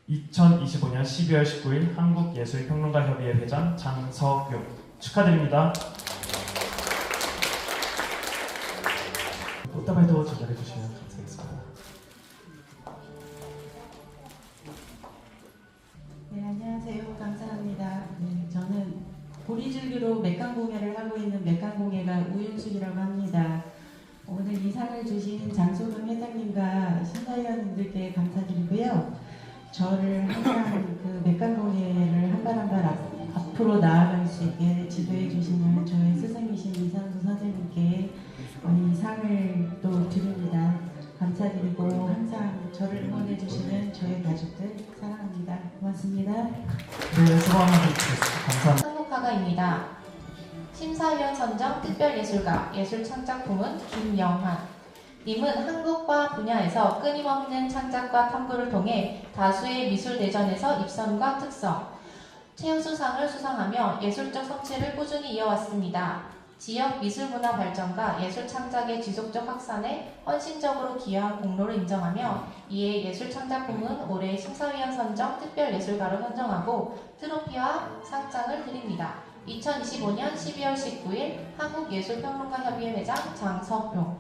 2025년 12월 19일 한국예술평론가협의회 회장 장석용 축하드립니다. 꽃다발도 전달해 주시면 감사하겠습니다. 네, 안녕하세요. 감사합니다. 네, 저는 보리줄기로 맥강공예를 하고 있는 맥강공예가 우윤숙이라고 합니다. 오늘 이 상을 주신 장소금 회장님과 심사위원님들께 감사드리고요. 저를 항상 그 맥강공예를 한 발 한 발 앞으로 나아갈 수 있게 지도해 주시는 저의 스승이신 이상수 선생님께 이 상을 또 드립니다. 감사드리고 항상 저를 응원해 주시는 저의 가족들 사랑합니다. 고맙습니다. 네, 수고하셨습니다. 감사합니다. 한국화가입니다. 심사위원 선정 특별예술가 예술창작부문 김영한 님은 한국과 분야에서 끊임없는 창작과 탐구를 통해 다수의 미술대전에서 입선과 특성, 최우수상을 수상하며 예술적 성취를 꾸준히 이어왔습니다. 지역 미술문화 발전과 예술창작의 지속적 확산에 헌신적으로 기여한 공로를 인정하며 이에 예술창작부문 올해 심사위원 선정 특별예술가로 선정하고 트로피와 상장을 드립니다. 2025년 12월 19일 한국예술평론가협의회 회장 장석용.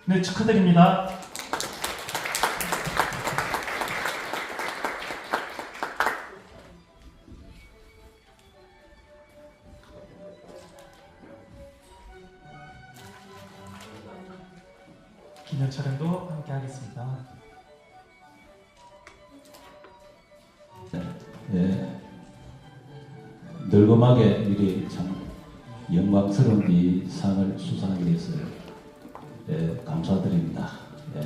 네, 축하드립니다. 기념 촬영도 함께 하겠습니다. 예, 늙음하게 미리 참 영광스러운 이 상을 수상하게 됐어요. 예, 감사드립니다. 예.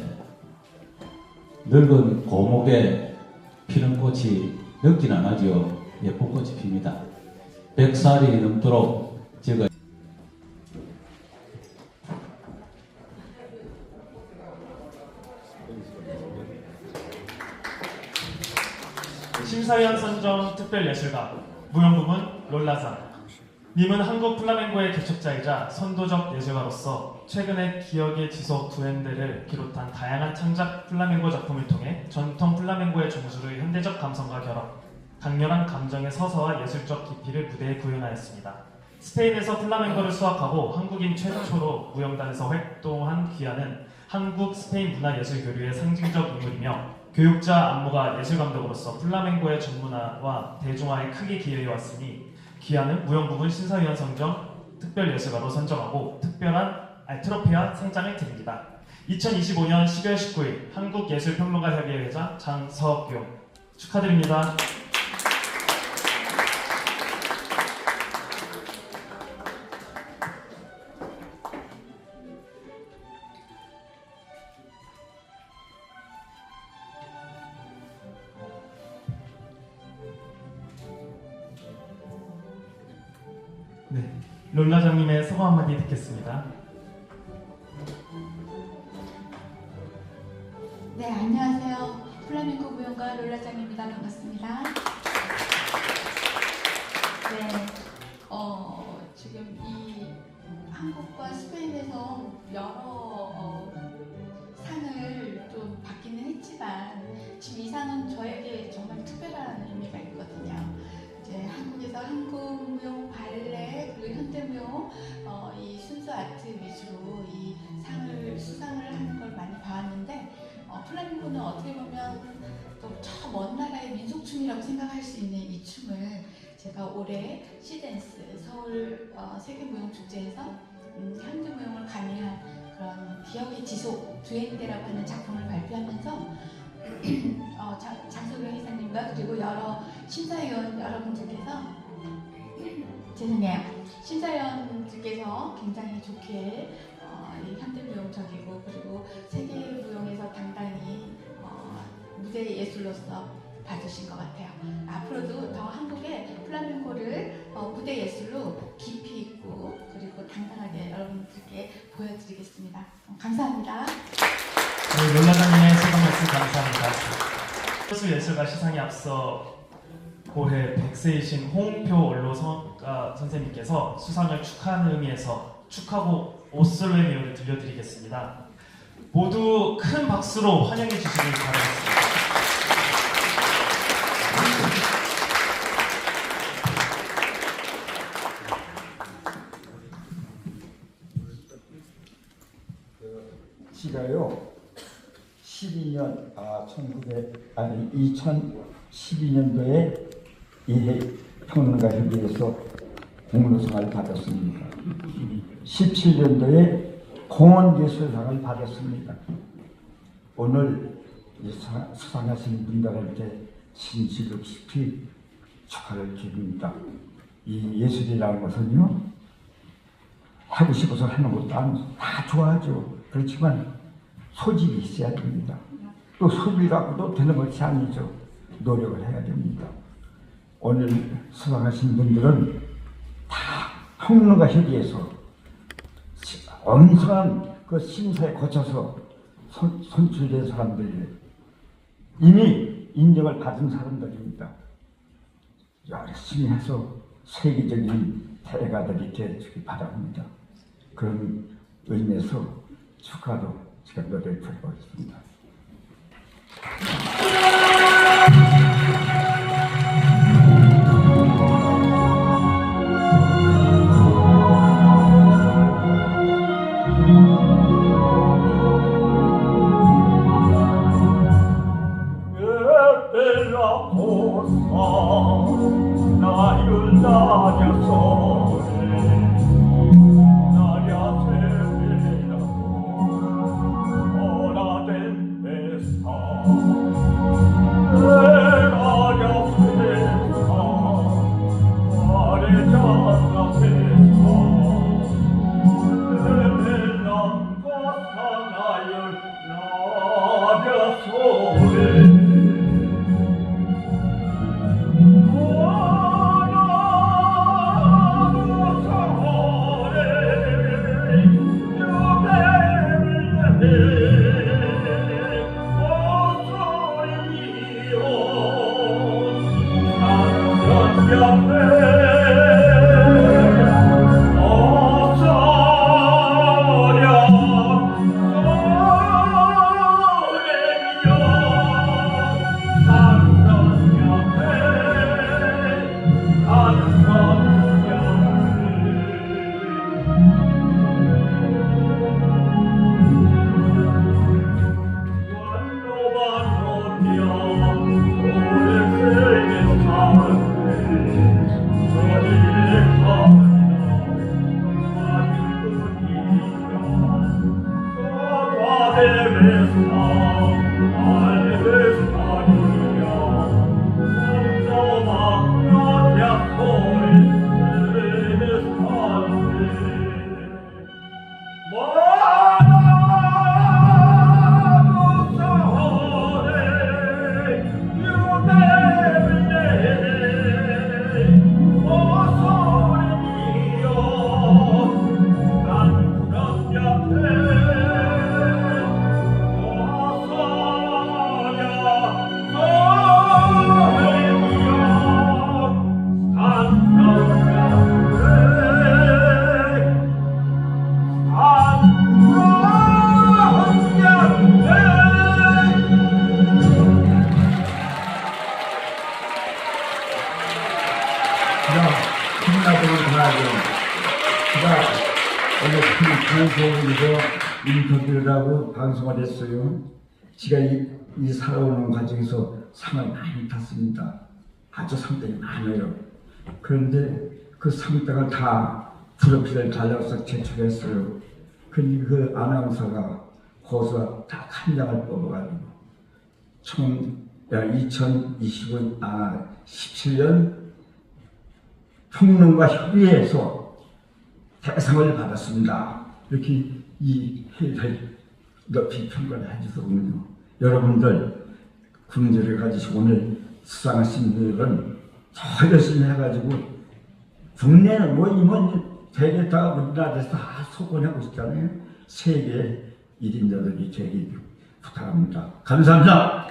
늙은 고목에 피는 꽃이 늙진 않아지요. 예쁜 꽃이 핍니다. 100살이 넘도록 제가 심사위원 선정 특별예술가 무용부문 롤라상 님은 한국 플라멩고의 개척자이자 선도적 예술가로서 최근에 기억의 지속 두엔데를 비롯한 다양한 창작 플라멩고 작품을 통해 전통 플라멩고의 종주를 현대적 감성과 결합, 강렬한 감정의 서사와 예술적 깊이를 무대에 구현하였습니다. 스페인에서 플라멩고를 수학하고 한국인 최초로 무용단에서 활동한 귀하는 한국 스페인 문화예술 교류의 상징적 인물이며 교육자 안무가 예술감독으로서 플라멩고의 전문화와 대중화에 크게 기여해왔으니 귀하는 무용부문 심사위원 선정 특별예술가로 선정하고 트로피와 상장을 드립니다. 2025년 12월 19일 한국예술평론가협의회 회장 장석용 축하드립니다. 롤라장님의 소감 한마디 듣겠습니다. 네, 안녕하세요. 플라멩코 무용가 롤라장입니다. 반갑습니다. 네, 지금 이 한국과 스페인에서 여러 상을 좀 받기는 했지만 지금 이 상은 저에게 정말 특별한 의미가 있거든요. 이제 한국에서 한국 무용, 발레 그리고 현대 무용 이 순수 아트 위주로 이 상을 수상을 하는 걸 많이 봐왔는데 플라멩코는 어떻게 보면 또 저 먼 나라의 민속춤이라고 생각할 수 있는 이 춤을 제가 올해 시댄스 서울 세계무용축제에서 현대무용을 가미한 그런 기억의 지속 두행대라고 하는 작품을 발표하면서 장소경 이사님과 그리고 여러 심사위원 여러분들께서 죄송해요. 심사위원들께서 굉장히 좋게 이 현대무용적이고 그리고 세계무용에서 당당히 무대 예술로서 봐주신 것 같아요. 앞으로도 더 한국의 플라멩코를 무대 예술로 깊이 있고 그리고 당당하게 여러분들께 보여드리겠습니다. 감사합니다. 네, 롤라장님의 소감 말씀 감사합니다. 효수예술가 시상에 앞서 올해 100세이신 홍표 원로성악가 선생님께서 수상을 축하하는 의미에서 축하곡 오슬로의 미호를 들려드리겠습니다. 모두 큰 박수로 환영해 주시길 바라겠습니다. 시가요 2012년도에 이해 평론가 협의회에서 공로상을 받았습니다. 17년도에 공원예술상을 받았습니다. 오늘 수상하신 분들한테 진실로 깊이 축하를 드립니다. 이 예술이라는 것은요, 하고 싶어서 하는 것도 다 좋아하죠. 그렇지만 소질이 있어야 됩니다. 또 소질 갖고도 되는 것이 아니죠. 노력을 해야 됩니다. 오늘 수상하신 분들은 다 평론가 협의회에서 엄청난 그 심사에 거쳐서 선출된 사람들이에요. 이미 인정을 받은 사람들입니다. 열심히 해서 세계적인 대가들이 되어주기 바랍니다. 그런 의미에서 축하도 제가 노래를 부르고 있습니다. 인터뷰를 방송을 했어요. 제가 이 살아오는 과정에서 상을 많이 탔습니다. 아주 상당히 많아요. 그런데 그 상장을 다 트로피를 달려서 제출했어요. 근데 그 아나운서가 거기서 딱 한 장을 뽑아가지고 2017년 평론가 협의회에서 대상을 받았습니다. 이렇게 이 회의를 높이 평가를 해주셨군요. 여러분들 군대를 가지시고 오늘 수상하신 분들은 더 열심히 해가지고 국내는 뭐 이번 대개 다 우리나라에서 다 소권하고 있잖아요. 세계 1인자들이 되기 부탁합니다. 감사합니다.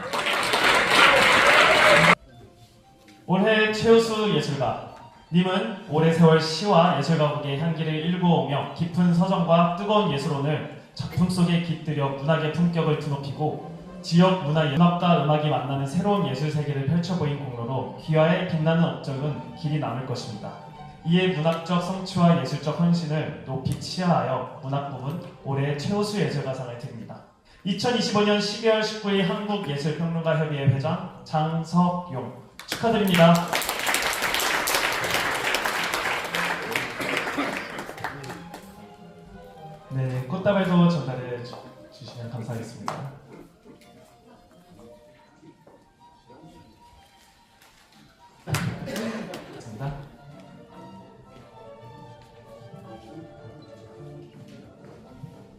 올해 최우수 예술가 님은 오래 세월 시와 예술가국의 향기를 일구어오며 깊은 서정과 뜨거운 예술혼을 작품 속에 깃들여 문학의 품격을 드높이고 지역 문학과 음악이 만나는 새로운 예술 세계를 펼쳐보인 공로로 귀화의 빛나는 업적은 길이 남을 것입니다. 이에 문학적 성취와 예술적 헌신을 높이 치하하여 문학부문 올해의 최우수 예술가상을 드립니다. 2025년 12월 19일 한국예술평론가협의회 회장 장석용 축하드립니다. 네, 꽃다발도 전달해 주시면 감사하겠습니다. 감사합니다.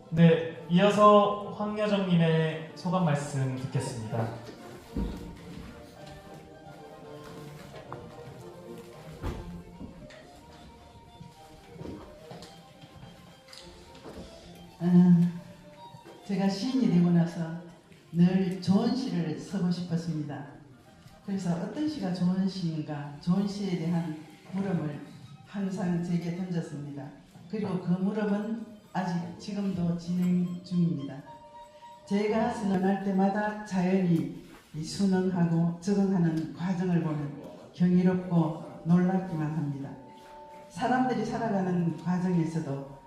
네, 이어서 황여정님의 소감 말씀 듣겠습니다. 제가 시인이 되고 나서 늘 좋은 시를 쓰고 싶었습니다. 그래서 어떤 시가 좋은 시인가, 좋은 시에 대한 물음을 항상 제게 던졌습니다. 그리고 그 물음은 아직 지금도 진행 중입니다. 제가 선언할 때마다 자연히 순응하고 적응하는 과정을 보면 경이롭고 놀랍기만 합니다. 사람들이 살아가는 과정에서도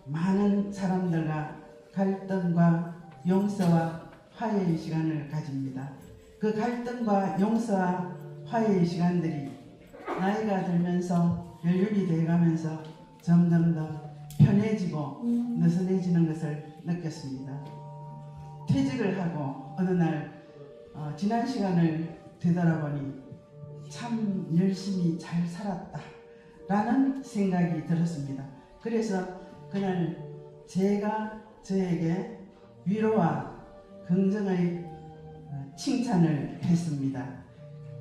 많은 사람들과 갈등과 용서와 화해의 시간을 가집니다. 그 갈등과 용서와 화해의 시간들이 나이가 들면서 연륜이 되어가면서 점점 더 편해지고 느슨해지는 것을 느꼈습니다. 퇴직을 하고 어느 날 지난 시간을 되돌아보니 참 열심히 잘 살았다 라는 생각이 들었습니다. 그래서 그날 제가 저에게 위로와 긍정의 칭찬을 했습니다.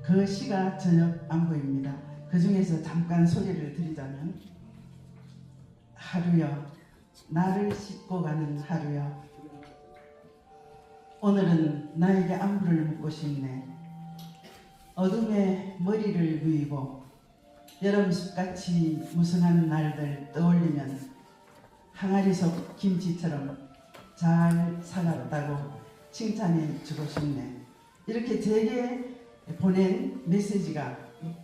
그 시가 저녁 안보입니다. 그 중에서 잠깐 소개를 드리자면 하루여 나를 씻고 가는 하루여 오늘은 나에게 안부를 묻고 싶네. 어둠에 머리를 누이고 여름숲같이 무성한 날들 떠올리면 항아리 속 김치처럼 잘 살았다고 칭찬해 주고 싶네. 이렇게 제게 보낸 메시지가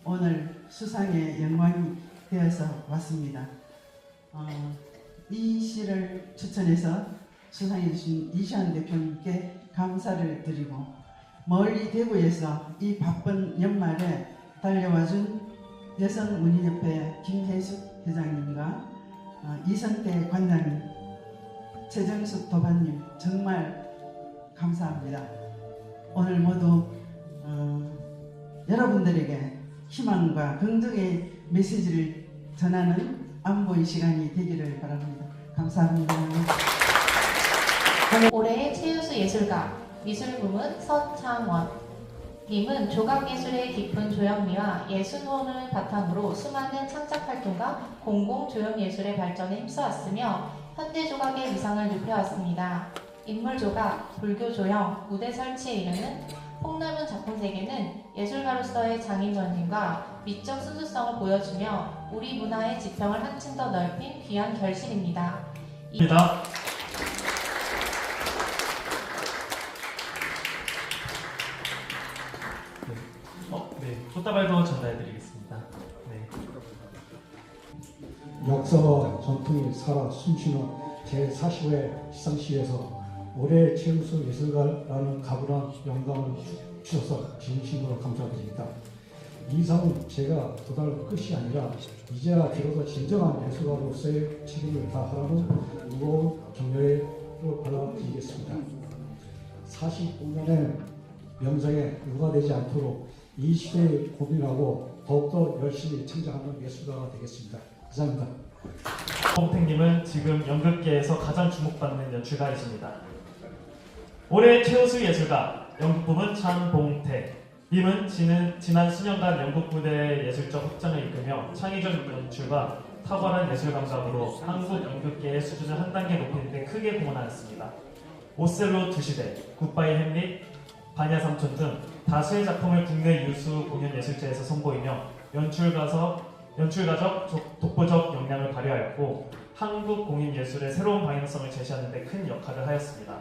오늘 수상의 영광이 되어서 왔습니다. 이 시를 추천해서 수상해 주신 이시안 대표님께 감사를 드리고 멀리 대구에서 이 바쁜 연말에 달려와준 여성문희협회 김혜숙 회장님과 이선태 관장님, 최정숙 도반님 정말 감사합니다. 오늘 모두 여러분들에게 희망과 긍정의 메시지를 전하는 안보의 시간이 되기를 바랍니다. 감사합니다. 올해의 최우수 예술가 미술부문 서창원 님은 조각예술의 깊은 조형미와 예술혼을 바탕으로 수많은 창작활동과 공공조형예술의 발전에 힘써왔으며 현대조각의 위상을 높여왔습니다. 인물조각, 불교조형, 무대 설치에 이르는 폭넓은 작품세계는 예술가로서의 장인권심과 미적 순수성을 보여주며 우리 문화의 지평을 한층 더 넓힌 귀한 결실입니다. 네, 꽃다발도 전달해드리겠습니다. 네. 역사와 전통이 살아 숨쉬는 제45회 시상식에서 올해 최우수 예술가라는 가분한 영광을 주셔서 진심으로 감사드립니다. 이 상은 제가 도달 끝이 아니라 이제야 비로소 진정한 예술가로서의 책임을 다하라는 무거운 격려로 받아들이겠습니다. 45년의 명성에 누가 되지 않도록 이 시대에 고민하고 더욱더 열심히成長하는 예술가가 되겠습니다. 감사합니다. 봉택님은 지금 연극계에서 가장 주목받는 연출가이십니다. 올해 최우수 예술가 연극부문 장봉태 님은 지난 수년간 연극 무대의 예술적 확장을 이끌며 창의적 연출과 탁월한 예술 감각으로 한국 연극계의 수준을 한 단계 높이는 데 크게 공헌하였습니다. 오셀로 2시대, 굿바이 햄릿, 바냐 삼촌 등 다수의 작품을 국내 유수 공연 예술제에서 선보이며 연출가적 독보적 역량을 발휘하였고 한국 공연 예술의 새로운 방향성을 제시하는 데 큰 역할을 하였습니다.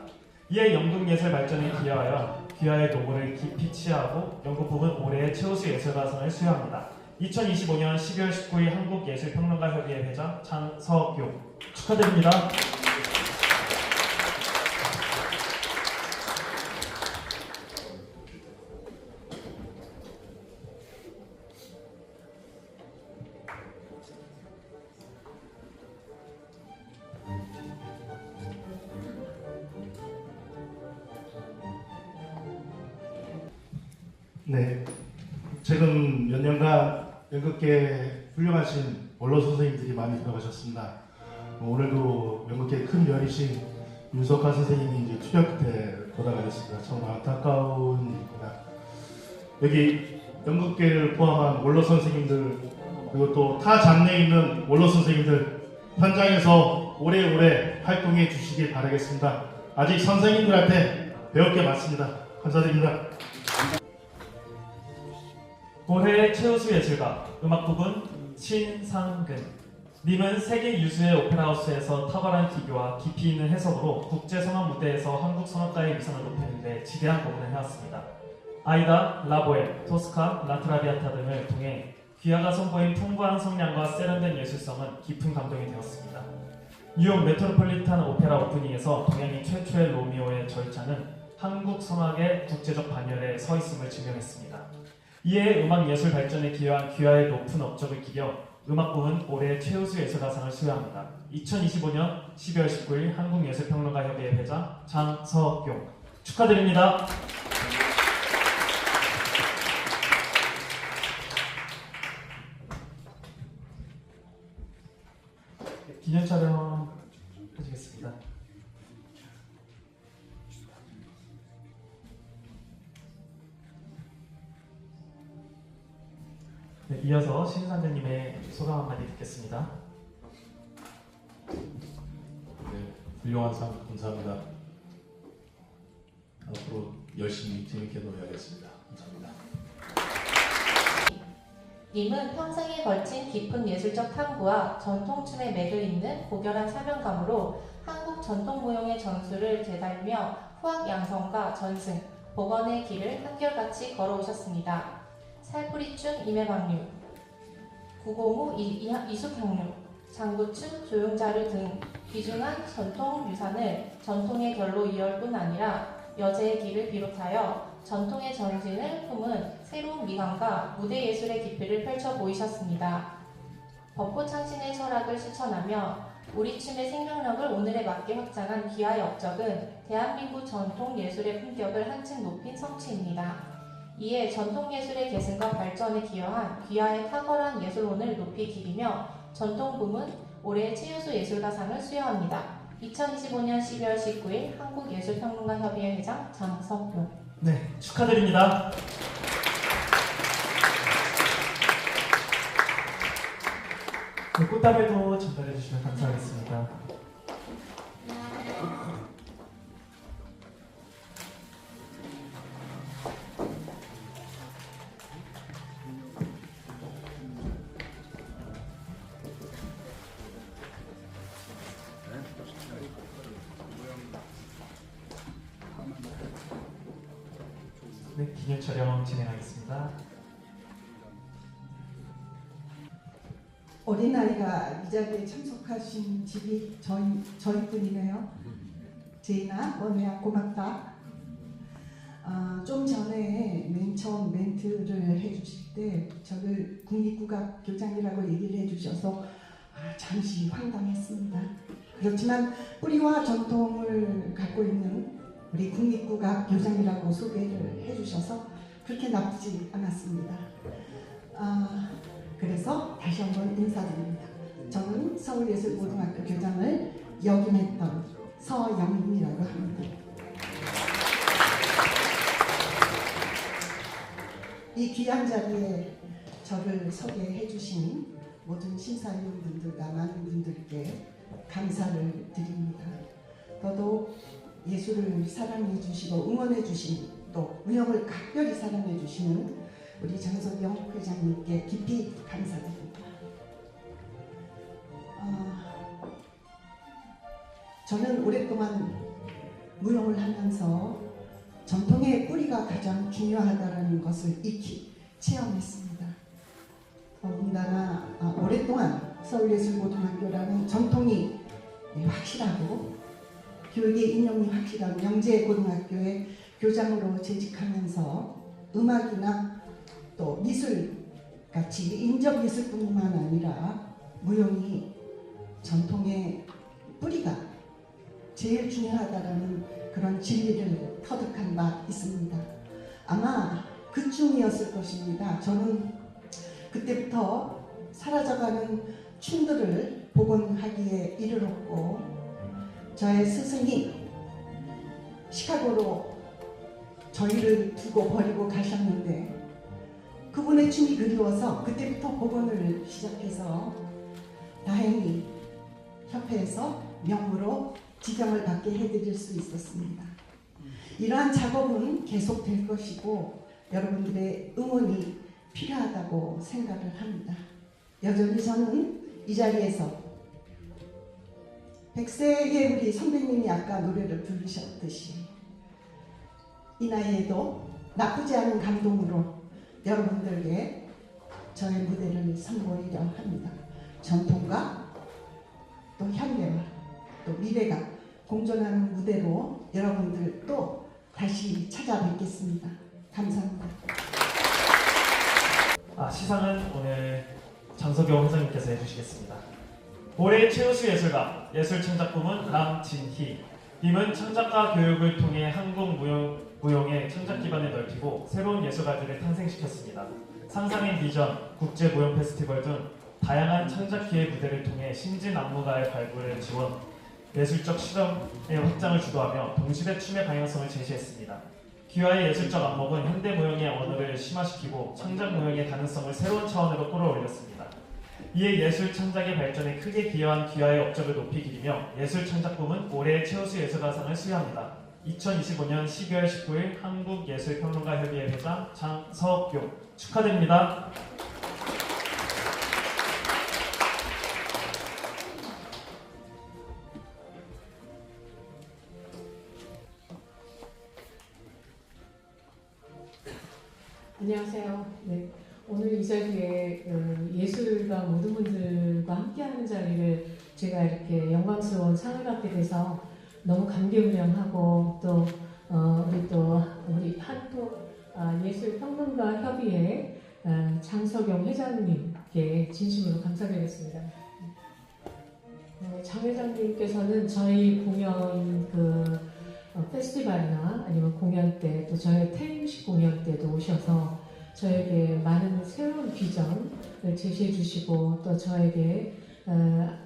이에 연극 예술 발전에 기여하여 귀하의 노고를 깊이 치하하고 연극부문 올해의 최우수 예술가상을 수여합니다. 2025년 12월 19일 한국예술평론가협의회 회장 장석용 축하드립니다. 네, 최근 몇 년간 연극계에 훌륭하신 원로 선생님들이 많이 들어가셨습니다. 오늘도 연극계의 큰 별이신 윤석하 선생님이 이제 투병 끝에 돌아가셨습니다. 정말 안타까운 일입니다. 여기 연극계를 포함한 원로 선생님들 그리고 또 타 장르에 있는 원로 선생님들 현장에서 오래오래 활동해 주시길 바라겠습니다. 아직 선생님들한테 배울 게 많습니다. 감사드립니다. 올해의 최우수 예술가 음악부분 신상근 님은 세계 유수의 오페라하우스에서 탁월한 기교와 깊이 있는 해석으로 국제성악 무대에서 한국 성악가의 위상을 높이는 데 지대한 공헌을 해왔습니다. 아이다, 라보에, 토스카, 라트라비아타 등을 통해 귀하가 선보인 풍부한 성량과 세련된 예술성은 깊은 감동이 되었습니다. 뉴욕 메트로폴리탄 오페라 오프닝에서 동양인 최초의 로미오의 절차는 한국 성악의 국제적 반열에 서 있음을 증명했습니다. 이에 음악 예술 발전에 기여한 귀하의 높은 업적을 기려 음악부문 올해 최우수 예술가상을 수여합니다. 2025년 12월 19일 한국예술평론가협의회 회장 장석용 축하드립니다. 기념 촬영 해주겠습니다. 네, 이어서 신상근님의 소감 한마디 듣겠습니다. 네, 훌륭한 상 감사합니다. 앞으로 열심히 재밌게 노래하겠습니다. 감사합니다. 님은 평생에 걸친 깊은 예술적 탐구와 전통춤의 맥을 잇는 고결한 사명감으로 한국 전통무용의 전수를 되살며 후학 양성과 전승, 복원의 길을 한결같이 걸어오셨습니다. 살풀이춤 임해방류, 구공우 이숙향류, 장구춤 조용자류 등 귀중한 전통 유산을 전통의 결로 이어올 뿐 아니라 여제의 길을 비롯하여 전통의 정신을 품은 새로운 미감과 무대 예술의 깊이를 펼쳐 보이셨습니다. 벚꽃창신의 철학을 실천하며 우리 춤의 생명력을 오늘에 맞게 확장한 귀하의 업적은 대한민국 전통 예술의 품격을 한층 높인 성취입니다. 이에 전통예술의 계승과 발전에 기여한 귀하의 탁월한 예술혼을 높이 기리며 전통부문 올해 최우수 예술가상을 수여합니다. 2025년 12월 19일 한국예술평론가협의회 회장 장석용 네, 축하드립니다. 네, 꽃다발도 전달해 주시면 감사하겠습니다. 네, 기념 촬영 진행하겠습니다. 어린아이가 이 자리에 참석하신 집이 저희뿐이네요. 제이나, 너네야 고맙다. 좀 전에 맨 처음 멘트를 해주실 때 저를 국립국악 교장이라고 얘기를 해주셔서 잠시 황당했습니다. 그렇지만 뿌리와 전통을 갖고 있는 우리 국립국악 교장이라고 소개를 해주셔서 그렇게 나쁘지 않았습니다. 그래서 다시 한번 인사드립니다. 저는 서울예술고등학교 교장을 역임했던 서영임이라고 합니다. 이 귀한 자리에 저를 소개해 주신 모든 심사위원분들과 많은 분들께 감사를 드립니다. 더더욱 예술을 사랑해 주시고 응원해 주신 또 무용을 각별히 사랑해 주시는 우리 장석영 회장님께 깊이 감사드립니다. 저는 오랫동안 무용을 하면서 전통의 뿌리가 가장 중요하다는 것을 익히 체험했습니다. 더군다나 오랫동안 서울예술고등학교라는 전통이 확실하고 교육의 이념이 확실한 영재고등학교의 교장으로 재직하면서 음악이나 또 미술같이 인접미술뿐만 아니라 무용이 전통의 뿌리가 제일 중요하다라는 그런 진리를 터득한 바 있습니다. 아마 그쯤이었을 것입니다. 저는 그때부터 사라져가는 춤들을 복원하기에 이르렀고 저의 스승이 시카고로 저희를 두고 버리고 가셨는데 그분의 춤이 그리워서 그때부터 복원을 시작해서 다행히 협회에서 명무로 지정을 받게 해드릴 수 있었습니다. 이러한 작업은 계속될 것이고 여러분들의 응원이 필요하다고 생각을 합니다. 여전히 저는 이 자리에서 100세의 우리 선배님이 아까 노래를 부르셨듯이 이 나이에도 나쁘지 않은 감동으로 여러분들께 저의 무대를 선보이려 합니다. 전통과 또 현대와 또 미래가 공존하는 무대로 여러분들 또 다시 찾아뵙겠습니다. 감사합니다. 시상은 오늘 장석영 회장님께서 해주시겠습니다. 올해 최우수 예술가, 예술창작부문 남진희 님은 창작가 교육을 통해 한국 무용의 창작 기반을 넓히고 새로운 예술가들을 탄생시켰습니다. 상상의 비전, 국제무용 페스티벌 등 다양한 창작 기회 무대를 통해 신진안무가의 발굴을 지원, 예술적 실험의 확장을 주도하며 동시대 춤의 방향성을 제시했습니다. 귀화의 예술적 안목은 현대무용의 언어를 심화시키고 창작무용의 가능성을 새로운 차원으로 끌어올렸습니다. 이에 예술 창작의 발전에 크게 기여한 귀화의 업적을 높이 기리며 예술창작부문 올해의 최우수 예술가상을 수여합니다. 2025년 12월 19일 한국예술평론가협의회 회장 장석용 축하드립니다. 안녕하세요. 네, 오늘 이 자리에 예술가 모든 분들과 함께하는 자리를 제가 이렇게 영광스러운 상을 받게 돼서 너무 감개무량하고 또 우리 한국 예술평론가 협의회 장석영 회장님께 진심으로 감사드리겠습니다. 장 회장님께서는 저희 공연 페스티벌이나 아니면 공연 때 또 저희 퇴임식 공연 때도 오셔서 저에게 많은 새로운 비전을 제시해 주시고 또 저에게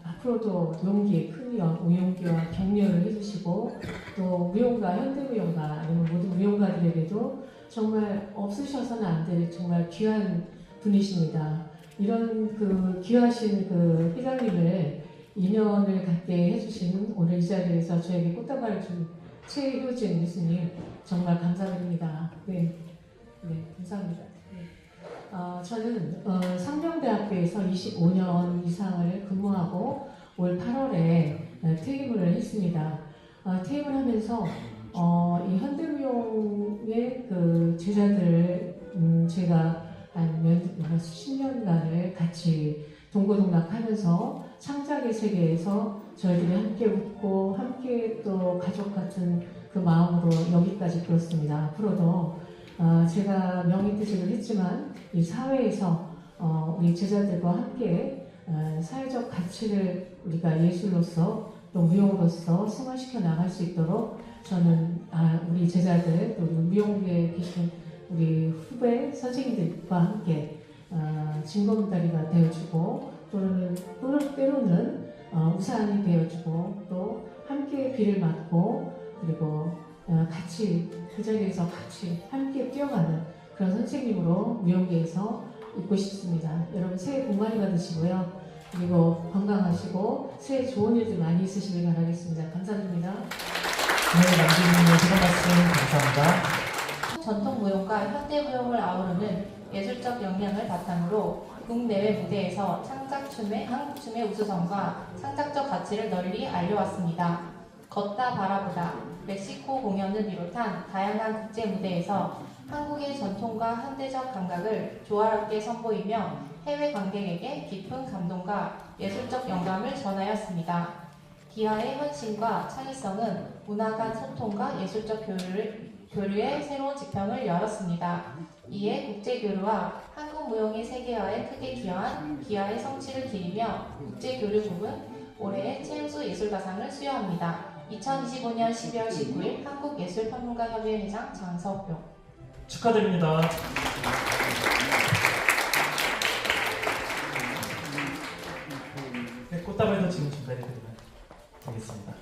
앞으로도 큰 용기와 격려를 해주시고 또 무용가, 현대무용가 아니면 모든 무용가들에게도 정말 없으셔서는 안 될 정말 귀한 분이십니다. 이런 귀하신 회장님을 인연을 갖게 해주신 오늘 이 자리에서 저에게 꽃다발을 준 최효진 교수님 정말 감사드립니다. 네, 감사합니다. 저는 상명대학교에서 25년 이상을 근무하고 올 8월에 퇴임을 했습니다. 퇴임을 하면서 이 현대무용의 제자들을 제가 한 수십 년간을 같이 동고동락하면서 창작의 세계에서 저희들이 함께 웃고 함께 또 가족 같은 그 마음으로 여기까지 그렇습니다. 앞으로도 제가 명의퇴직을 했지만 이 사회에서 우리 제자들과 함께 사회적 가치를 우리가 예술로서 또 무용으로서 승화시켜 나갈 수 있도록 저는 우리 제자들 또 무용부에 계신 우리 후배 선생님들과 함께 징검다리가 되어주고 또는 때로는 우산이 되어주고 또 함께 비를 맞고 그리고 같이 그 자리에서 같이 함께 뛰어가는 그런 선생님으로 무용계에서 있고 싶습니다. 여러분 새해 복 많이 받으시고요. 그리고 건강하시고 새해 좋은 일들 많이 있으시길 바라겠습니다. 감사드립니다. 네, 남기님의 시간 말씀 감사합니다. 전통 무용과 현대 무용을 아우르는 예술적 역량을 바탕으로 국내외 무대에서 창작춤의 한국춤의 우수성과 창작적 가치를 널리 알려왔습니다. 걷다 바라보다, 멕시코 공연을 비롯한 다양한 국제 무대에서 한국의 전통과 현대적 감각을 조화롭게 선보이며 해외 관객에게 깊은 감동과 예술적 영감을 전하였습니다. 기아의 헌신과 창의성은 문화 간 소통과 예술적 교류의 새로운 지평을 열었습니다. 이에 국제교류와 한국 무용의 세계화에 크게 기여한 기아의 성취를 기리며 국제교류 부분 올해의 최우수 예술가상을 수여합니다. 2025년 12월 19일 한국예술평론가협의회 회장 장석용. 축하드립니다. 네, 꽃다발도 지금 전달해드리면 되겠습니다.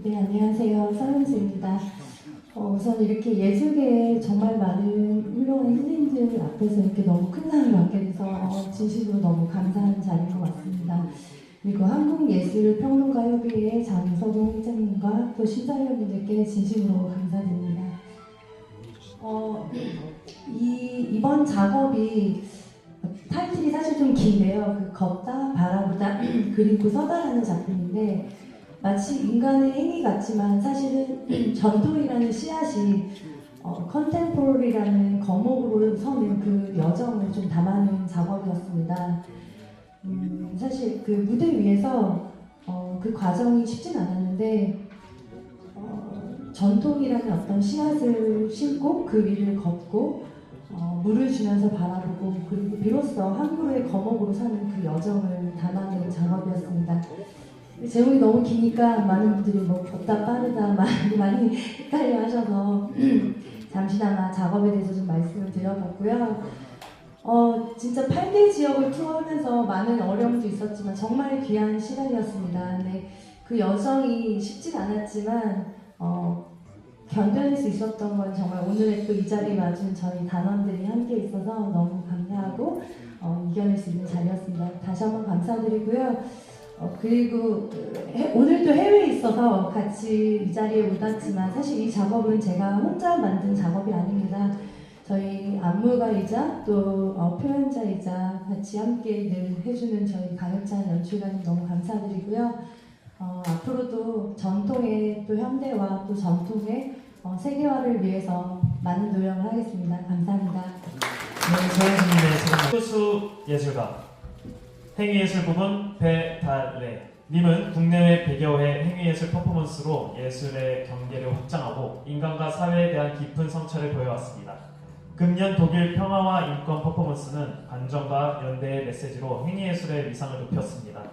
네, 안녕하세요. 서현수입니다. 우선 이렇게 예술계에 정말 많은 훌륭한 선생님들 앞에서 이렇게 너무 큰 상을 받게 돼서 진심으로 너무 감사한 자리인 것 같습니다. 그리고 한국예술평론가협의회 장서동 회장님과 또 심사위원분들께 진심으로 감사드립니다. 이번 작업이 타이틀이 사실 좀 긴데요. 그 걷다 바라보다 그리고 서다라는 작품인데 마치 인간의 행위 같지만 사실은 전통이라는 씨앗이 컨템포러리라는 거목으로 서는 그 여정을 좀 담아낸 작업이었습니다. 사실 그 무대 위에서 그 과정이 쉽진 않았는데 전통이라는 어떤 씨앗을 심고 그 위를 걷고 물을 주면서 바라보고 그리고 비로소 함부로의 거목으로 사는 그 여정을 담아낸 작업이었습니다. 제목이 너무 기니까 많은 분들이 뭐 걷다 빠르다 많이 헷갈려 하셔서 잠시나마 작업에 대해서 좀 말씀을 드려봤고요. 진짜 8개 지역을 투어하면서 많은 어려움도 있었지만 정말 귀한 시간이었습니다. 근데 그 여정이 쉽진 않았지만 견뎌낼 수 있었던 건 정말 오늘의 또 이 자리에 맞은 저희 단원들이 함께 있어서 너무 감사하고 이겨낼 수 있는 자리였습니다. 다시 한번 감사드리고요. 그리고 오늘도 해외에 있어서 같이 이 자리에 못 왔지만 사실 이 작업은 제가 혼자 만든 작업이 아닙니다. 저희 안무가이자 또 표현자이자 같이 함께 늘 해주는 저희 강혁찬 연출가님 너무 감사드리고요. 앞으로도 전통의 또 현대와 또 전통의 세계화를 위해서 많은 노력을 하겠습니다. 감사합니다. 네, 서현수님의 최우수 예술가 행위예술 부분 배달래 님은 국내외 100여 회 행위예술 퍼포먼스로 예술의 경계를 확장하고 인간과 사회에 대한 깊은 성찰을 보여왔습니다. 금년 독일 평화와 인권 퍼포먼스는 반전과 연대의 메시지로 행위예술의 위상을 높였습니다.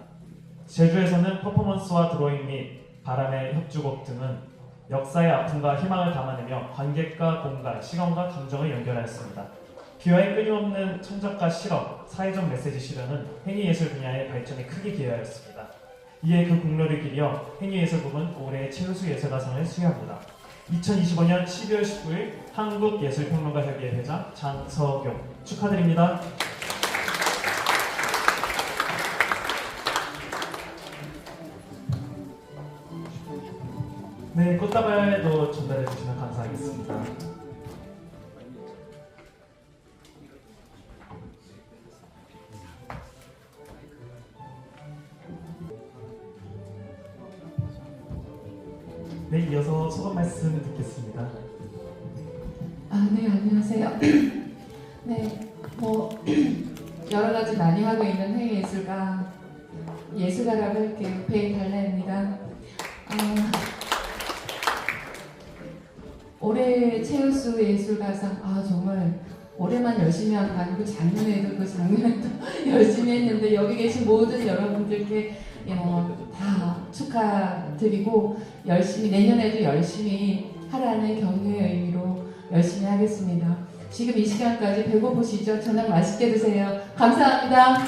제주에서는 퍼포먼스와 드로잉 및 바람의 협주곡 등은 역사의 아픔과 희망을 담아내며 관객과 공간, 시간과 감정을 연결하였습니다. 기와의 끊임없는 창작과 실험, 사회적 메시지 실현은 행위예술 분야의 발전에 크게 기여하였습니다. 이에 그 공로를 기리어 행위예술 부문 올해의 최우수 예술가상을 수여합니다. 2025년 12월 19일 한국예술평론가협의회 회장 장석용 축하드립니다. 네, 꽃다발도 전달해 주시면 감사하겠습니다. 네, 이어서 소감 말씀 듣겠습니다. 네, 안녕하세요. 네, 여러 가지 많이 하고 있는 해외 예술가라고 할게요. 배달라입니다. 올해 최우수 예술가상, 정말 올해만 열심히 한 거 아니고 작년에도 그 작년에도 열심히 했는데 여기 계신 모든 여러분들께 다 축하드리고 내년에도 열심히 하라는 격려의 의미로 열심히 하겠습니다. 지금 이 시간까지 배고프시죠? 저녁 맛있게 드세요. 감사합니다.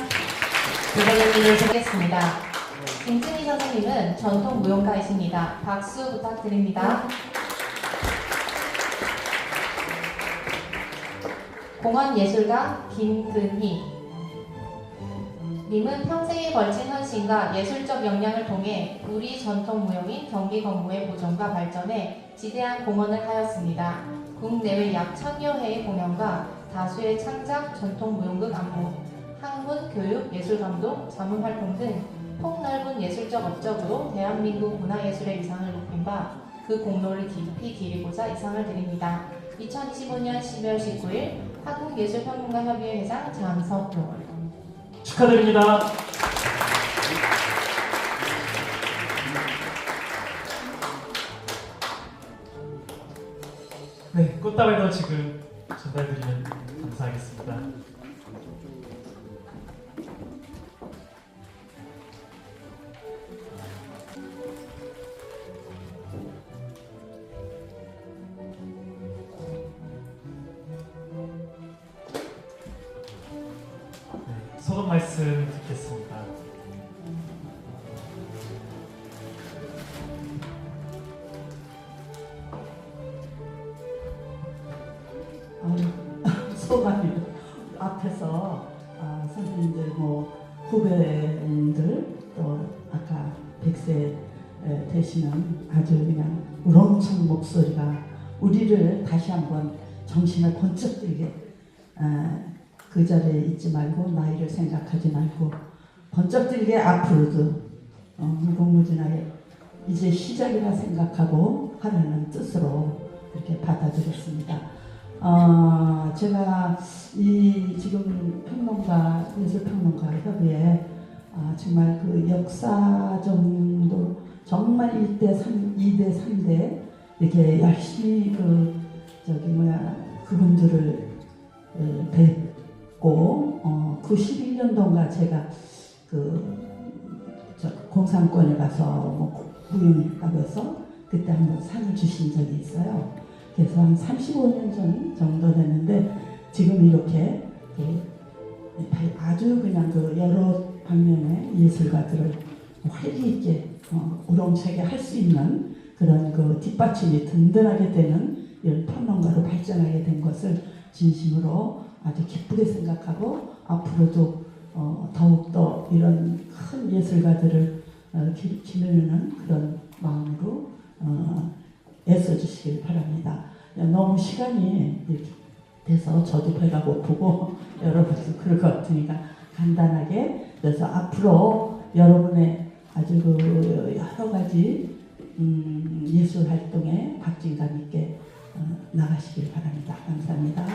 부대장님을 소개했습니다. 김진희 선생님은 전통 무용가이십니다. 박수 부탁드립니다. 공원예술가 김근희 님은 평생에 걸친 헌신과 예술적 역량을 통해 우리 전통 무용인 경기 건무의 보존과 발전에 지대한 공헌을 하였습니다. 국내외 약 1000여 회의 공연과 다수의 창작 전통 무용극 안무, 학문, 교육, 예술감독, 자문활동 등 폭넓은 예술적 업적으로 대한민국 문화예술의 위상을 높인 바 그 공로를 깊이 기리고자 이 상을 드립니다. 2025년 12월 19일 한국예술평론가협의회 회장 장석용 축하드립니다. 네, 꽃다발도 지금 전달드리면 감사하겠습니다. 소감 말씀 듣겠습니다. 소감이 앞에서 선생님들 후배님들 또 아까 100세 되시는 아주 그냥 우렁찬 목소리가 우리를 다시 한번 정신을 번쩍 들게 그 자리에 있지 말고 나이를 생각하지 말고 번쩍 들게 앞으로도 무궁무진하게 이제 시작이라 생각하고 하라는 뜻으로 이렇게 받아들였습니다. 제가 이 지금 예술평론가 협의회 정말 그 역사 정도 정말 1대 3, 2대 3대 이렇게 열심히 그분들을 뵙고 91년도인가 제가 공산권에 가서 무용했다고 해서 그때 한번 상을 주신 적이 있어요. 그래서 한 35년 전 정도 됐는데 지금 이렇게 아주 그냥 여러 방면의 예술가들을 활기 있게 우렁차게 할 수 있는 그런 뒷받침이 든든하게 되는 이런 평론가로 발전하게 된 것을 진심으로 아주 기쁘게 생각하고 앞으로도 더욱더 이런 큰 예술가들을 기르는 그런 마음으로 애써주시길 바랍니다. 너무 시간이 이렇게 돼서 저도 배가 고프고 여러분도 그럴 것 같으니까 간단하게 그래서 앞으로 여러분의 아주 여러 가지 예술 활동에 박진감 있게 나가시길 바랍니다. 감사합니다.